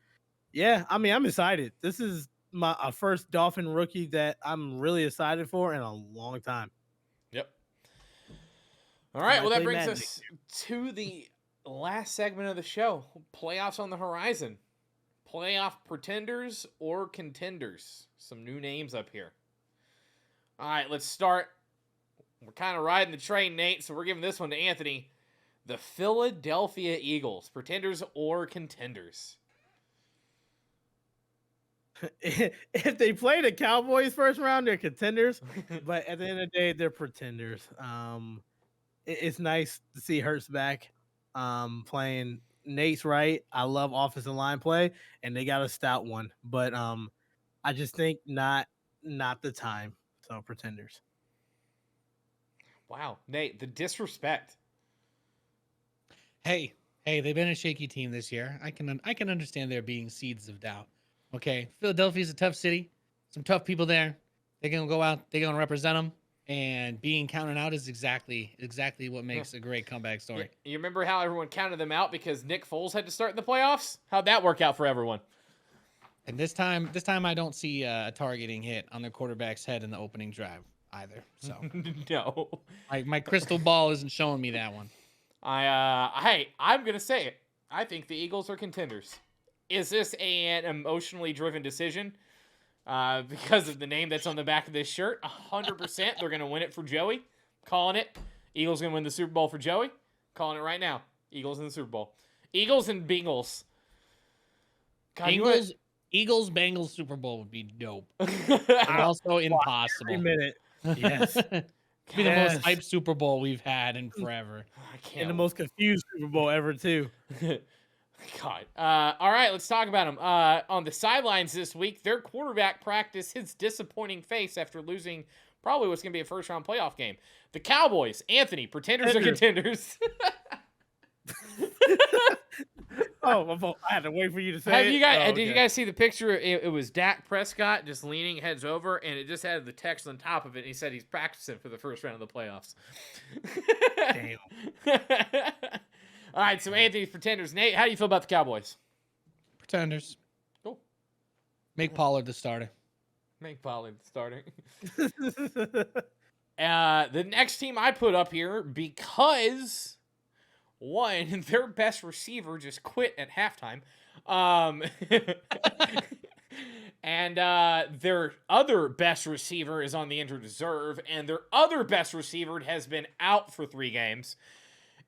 yeah, I mean, I'm excited. This is my first Dolphin rookie that I'm really excited for in a long time. Yep. All right, well, that brings us to the last segment of the show. Playoffs on the horizon. Playoff pretenders or contenders. Some new names up here. All right, let's start. We're kind of riding the train, Nate, so we're giving this one to Anthony. The Philadelphia Eagles. Pretenders or contenders? If they play the Cowboys first round, they're contenders. But at the end of the day, they're pretenders. It's nice to see Hurts back playing. Nate's right. I love offensive line play, and they got a stout one. But I just think not the time. So pretenders. Wow, Nate, the disrespect. Hey, they've been a shaky team this year. I can understand there being seeds of doubt. Okay, Philadelphia's a tough city. Some tough people there. They're gonna go out. They're gonna represent them. And being counted out is exactly what makes a great comeback story. You remember how everyone counted them out because Nick Foles had to start in the playoffs? How'd that work out for everyone? And this time I don't see a targeting hit on their quarterback's head in the opening drive either. So no, my crystal ball isn't showing me that one. I'm gonna say it. I think the Eagles are contenders. Is this an emotionally driven decision? Because of the name that's on the back of this shirt, 100% they're going to win it for Joey. Calling it. Eagles going to win the Super Bowl for Joey. Calling it right now. Eagles in the Super Bowl. Eagles and Bengals. God, Eagles Bengals Super Bowl would be dope. And also impossible. Every minute. Yes. Be the most hyped Super Bowl we've had in forever. And the most confused Super Bowl ever too. God. All right, let's talk about them. On the sidelines this week, their quarterback practiced his disappointing face after losing probably what's going to be a first-round playoff game. The Cowboys, Anthony, pretenders or contenders? Oh, I had to wait for you to say Have it. you guys? Oh, Did you guys see the picture? It was Dak Prescott just leaning heads over, and it just had the text on top of it. And he said he's practicing for the first round of the playoffs. Damn. All right, so Anthony's pretenders. Nate, how do you feel about the Cowboys? Pretenders. Cool. Make Pollard the starter. Make Pollard starting. The next team I put up here because one, their best receiver just quit at halftime. And their other best receiver is on the injured reserve, and their other best receiver has been out for 3 games.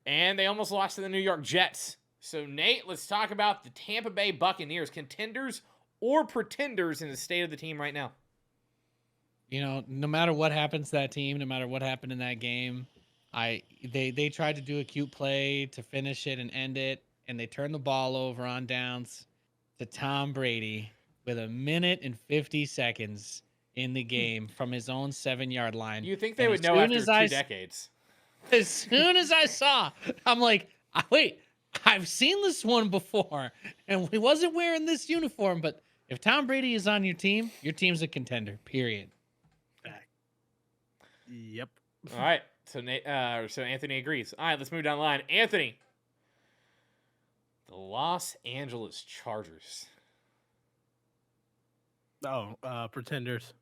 And they almost lost to the New York Jets. So, Nate, let's talk about the Tampa Bay Buccaneers, contenders or pretenders in the state of the team right now. You know, no matter what happens to that team, no matter what happened in that game, they tried to do a cute play to finish it and end it, and they turned the ball over on downs to Tom Brady with 1 minute and 50 seconds in the game from his own 7-yard line. You think they would know after 2 decades? As soon as I saw, I'm like, wait, I've seen this one before, and he wasn't wearing this uniform. But if Tom Brady is on your team's a contender, period. Yep. All right. So Anthony agrees. All right, let's move down the line. Anthony, the Los Angeles Chargers. Oh, pretenders.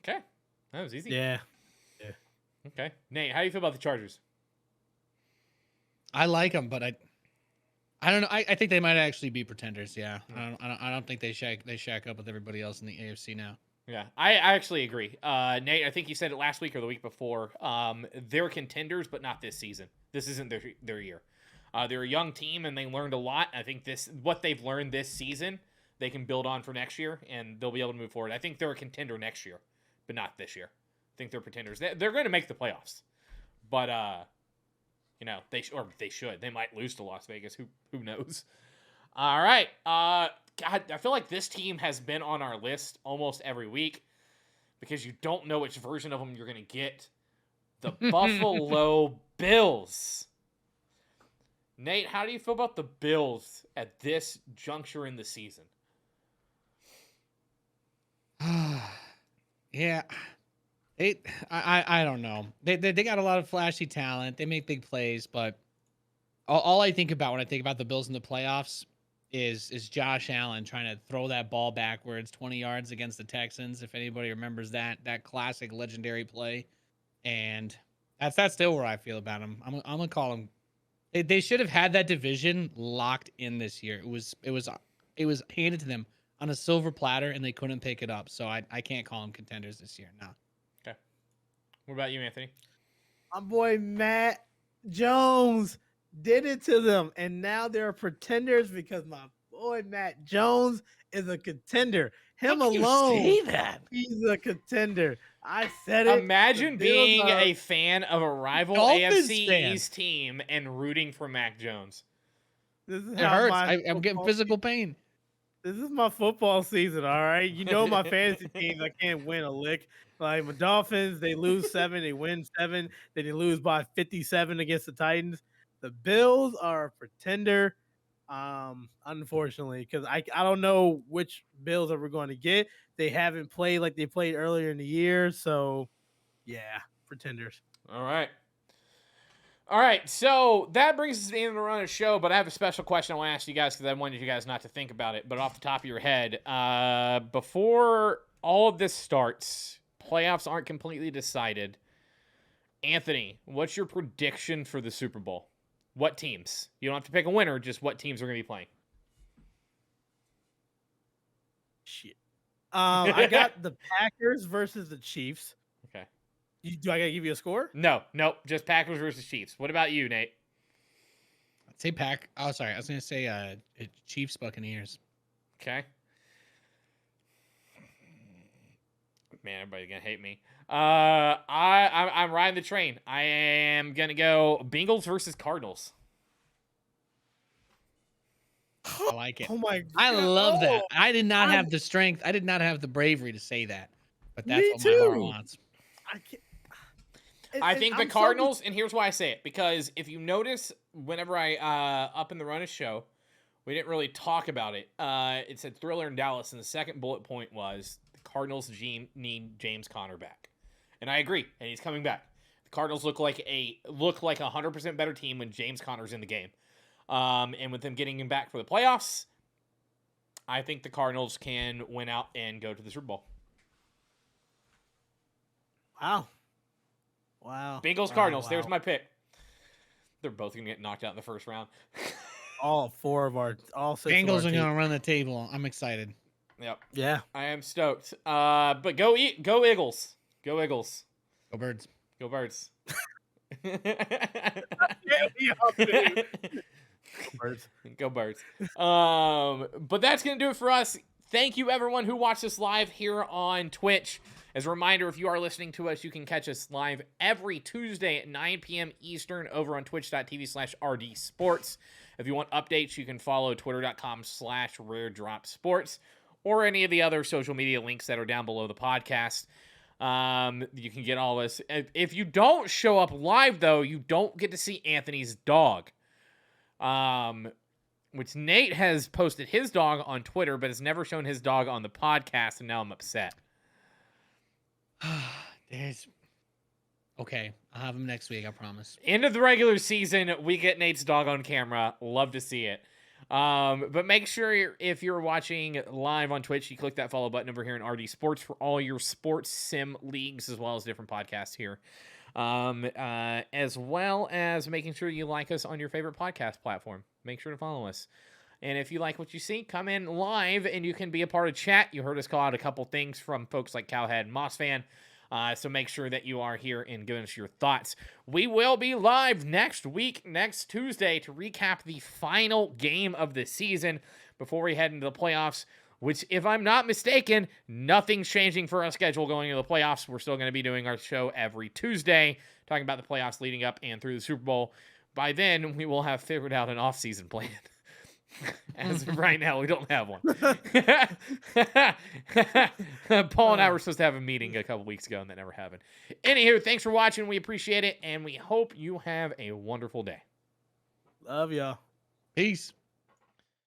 Okay, that was easy. Yeah. Okay, Nate, how do you feel about the Chargers? I like them, but I don't know. I think they might actually be pretenders. Yeah, I don't think they shack up with everybody else in the AFC now. Yeah, I actually agree. Nate, I think you said it last week or the week before. They're contenders, but not this season. This isn't their year. They're a young team, and they learned a lot. I think what they've learned this season, they can build on for next year, and they'll be able to move forward. I think they're a contender next year, but not this year. I think they're pretenders. They're going to make the playoffs, but they should. They might lose to Las Vegas. Who knows? All right. God, I feel like this team has been on our list almost every week because you don't know which version of them you're going to get. The Buffalo Bills. Nate, how do you feel about the Bills at this juncture in the season? Yeah. I don't know. They got a lot of flashy talent. They make big plays, but all I think about when I think about the Bills in the playoffs is Josh Allen trying to throw that ball backwards 20 yards against the Texans. If anybody remembers that classic legendary play, and that's still where I feel about them. I'm gonna call them. They should have had that division locked in this year. It was handed to them on a silver platter, and they couldn't pick it up. So I can't call them contenders this year. No. Okay. What about you, Anthony? My boy Matt Jones did it to them, and now they're pretenders because my boy Matt Jones is a contender. Him How can alone, you say that? he's a contender. I said it. Imagine being a fan of a rival Dolphins AFC fan. East team and rooting for Mac Jones. This is It how hurts. my I'm getting football- physical pain. This is my football season, all right? You know my fantasy teams, I can't win a lick. Like my Dolphins, they lose 7, they win 7, then they lose by 57 against the Titans. The Bills are a pretender, unfortunately, because I don't know which Bills are we going to get. They haven't played like they played earlier in the year, so yeah, pretenders. All right, so that brings us to the end of the run of the show, but I have a special question I want to ask you guys because I wanted you guys not to think about it, but off the top of your head, before all of this starts, playoffs aren't completely decided. Anthony, what's your prediction for the Super Bowl? What teams? You don't have to pick a winner, just what teams are going to be playing. Shit. I got the Packers versus the Chiefs. Okay. Do I got to give you a score? No, just Packers versus Chiefs. What about you, Nate? I'd say Pack. Oh, sorry. I was going to say Chiefs Buccaneers. Okay. Man, everybody's gonna hate me. I'm riding the train. I am gonna go Bengals versus Cardinals. I like it. Oh my god. I love that. Oh, I did not I'm- have the strength. I did not have the bravery to say that, but that's Me what my heart too. wants. I can't. I think the Cardinals, and here's why I say it, because if you notice, whenever I up in the run of show, we didn't really talk about it. It said Thriller in Dallas, and the second bullet point was the Cardinals need James Conner back, and I agree, and he's coming back. The Cardinals look like a 100% better team when James Conner's in the game, and with them getting him back for the playoffs, I think the Cardinals can win out and go to the Super Bowl. Wow. Wow. Bengals, Wow, Cardinals. wow. There's my pick. They're both gonna get knocked out in the first round. All six. Bengals of our are teams. gonna run the table. I'm excited. Yep, Yeah. I am stoked. But go Eagles. Go Eagles. Go Birds. Go Birds. Birds. Go Birds. But that's gonna do it for us. Thank you everyone who watched us live here on Twitch. As a reminder, if you are listening to us, you can catch us live every Tuesday at 9 p.m. Eastern over on twitch.tv/rdsports. If you want updates, you can follow twitter.com/raredropsports or any of the other social media links that are down below the podcast. You can get all this. If you don't show up live, though, you don't get to see Anthony's dog. Which Nate has posted his dog on Twitter, but has never shown his dog on the podcast, and now I'm upset. Okay, I'll have him next week, I promise. End of the regular season, we get Nate's dog on camera. Love to see it. But make sure if you're watching live on Twitch, you click that follow button over here in RD Sports for all your sports sim leagues, as well as different podcasts here. As well as making sure you like us on your favorite podcast platform. Make sure to follow us. And if you like what you see, come in live and you can be a part of chat. You heard us call out a couple things from folks like Cowhead and Mossfan. So make sure that you are here and giving us your thoughts. We will be live next week, next Tuesday, to recap the final game of the season before we head into the playoffs, which, if I'm not mistaken, nothing's changing for our schedule going into the playoffs. We're still going to be doing our show every Tuesday, talking about the playoffs leading up and through the Super Bowl. By then, we will have figured out an off-season plan. As of right now, we don't have one. Paul and I were supposed to have a meeting a couple weeks ago, and that never happened. Anywho, thanks for watching. We appreciate it, and we hope you have a wonderful day. Love y'all. Peace.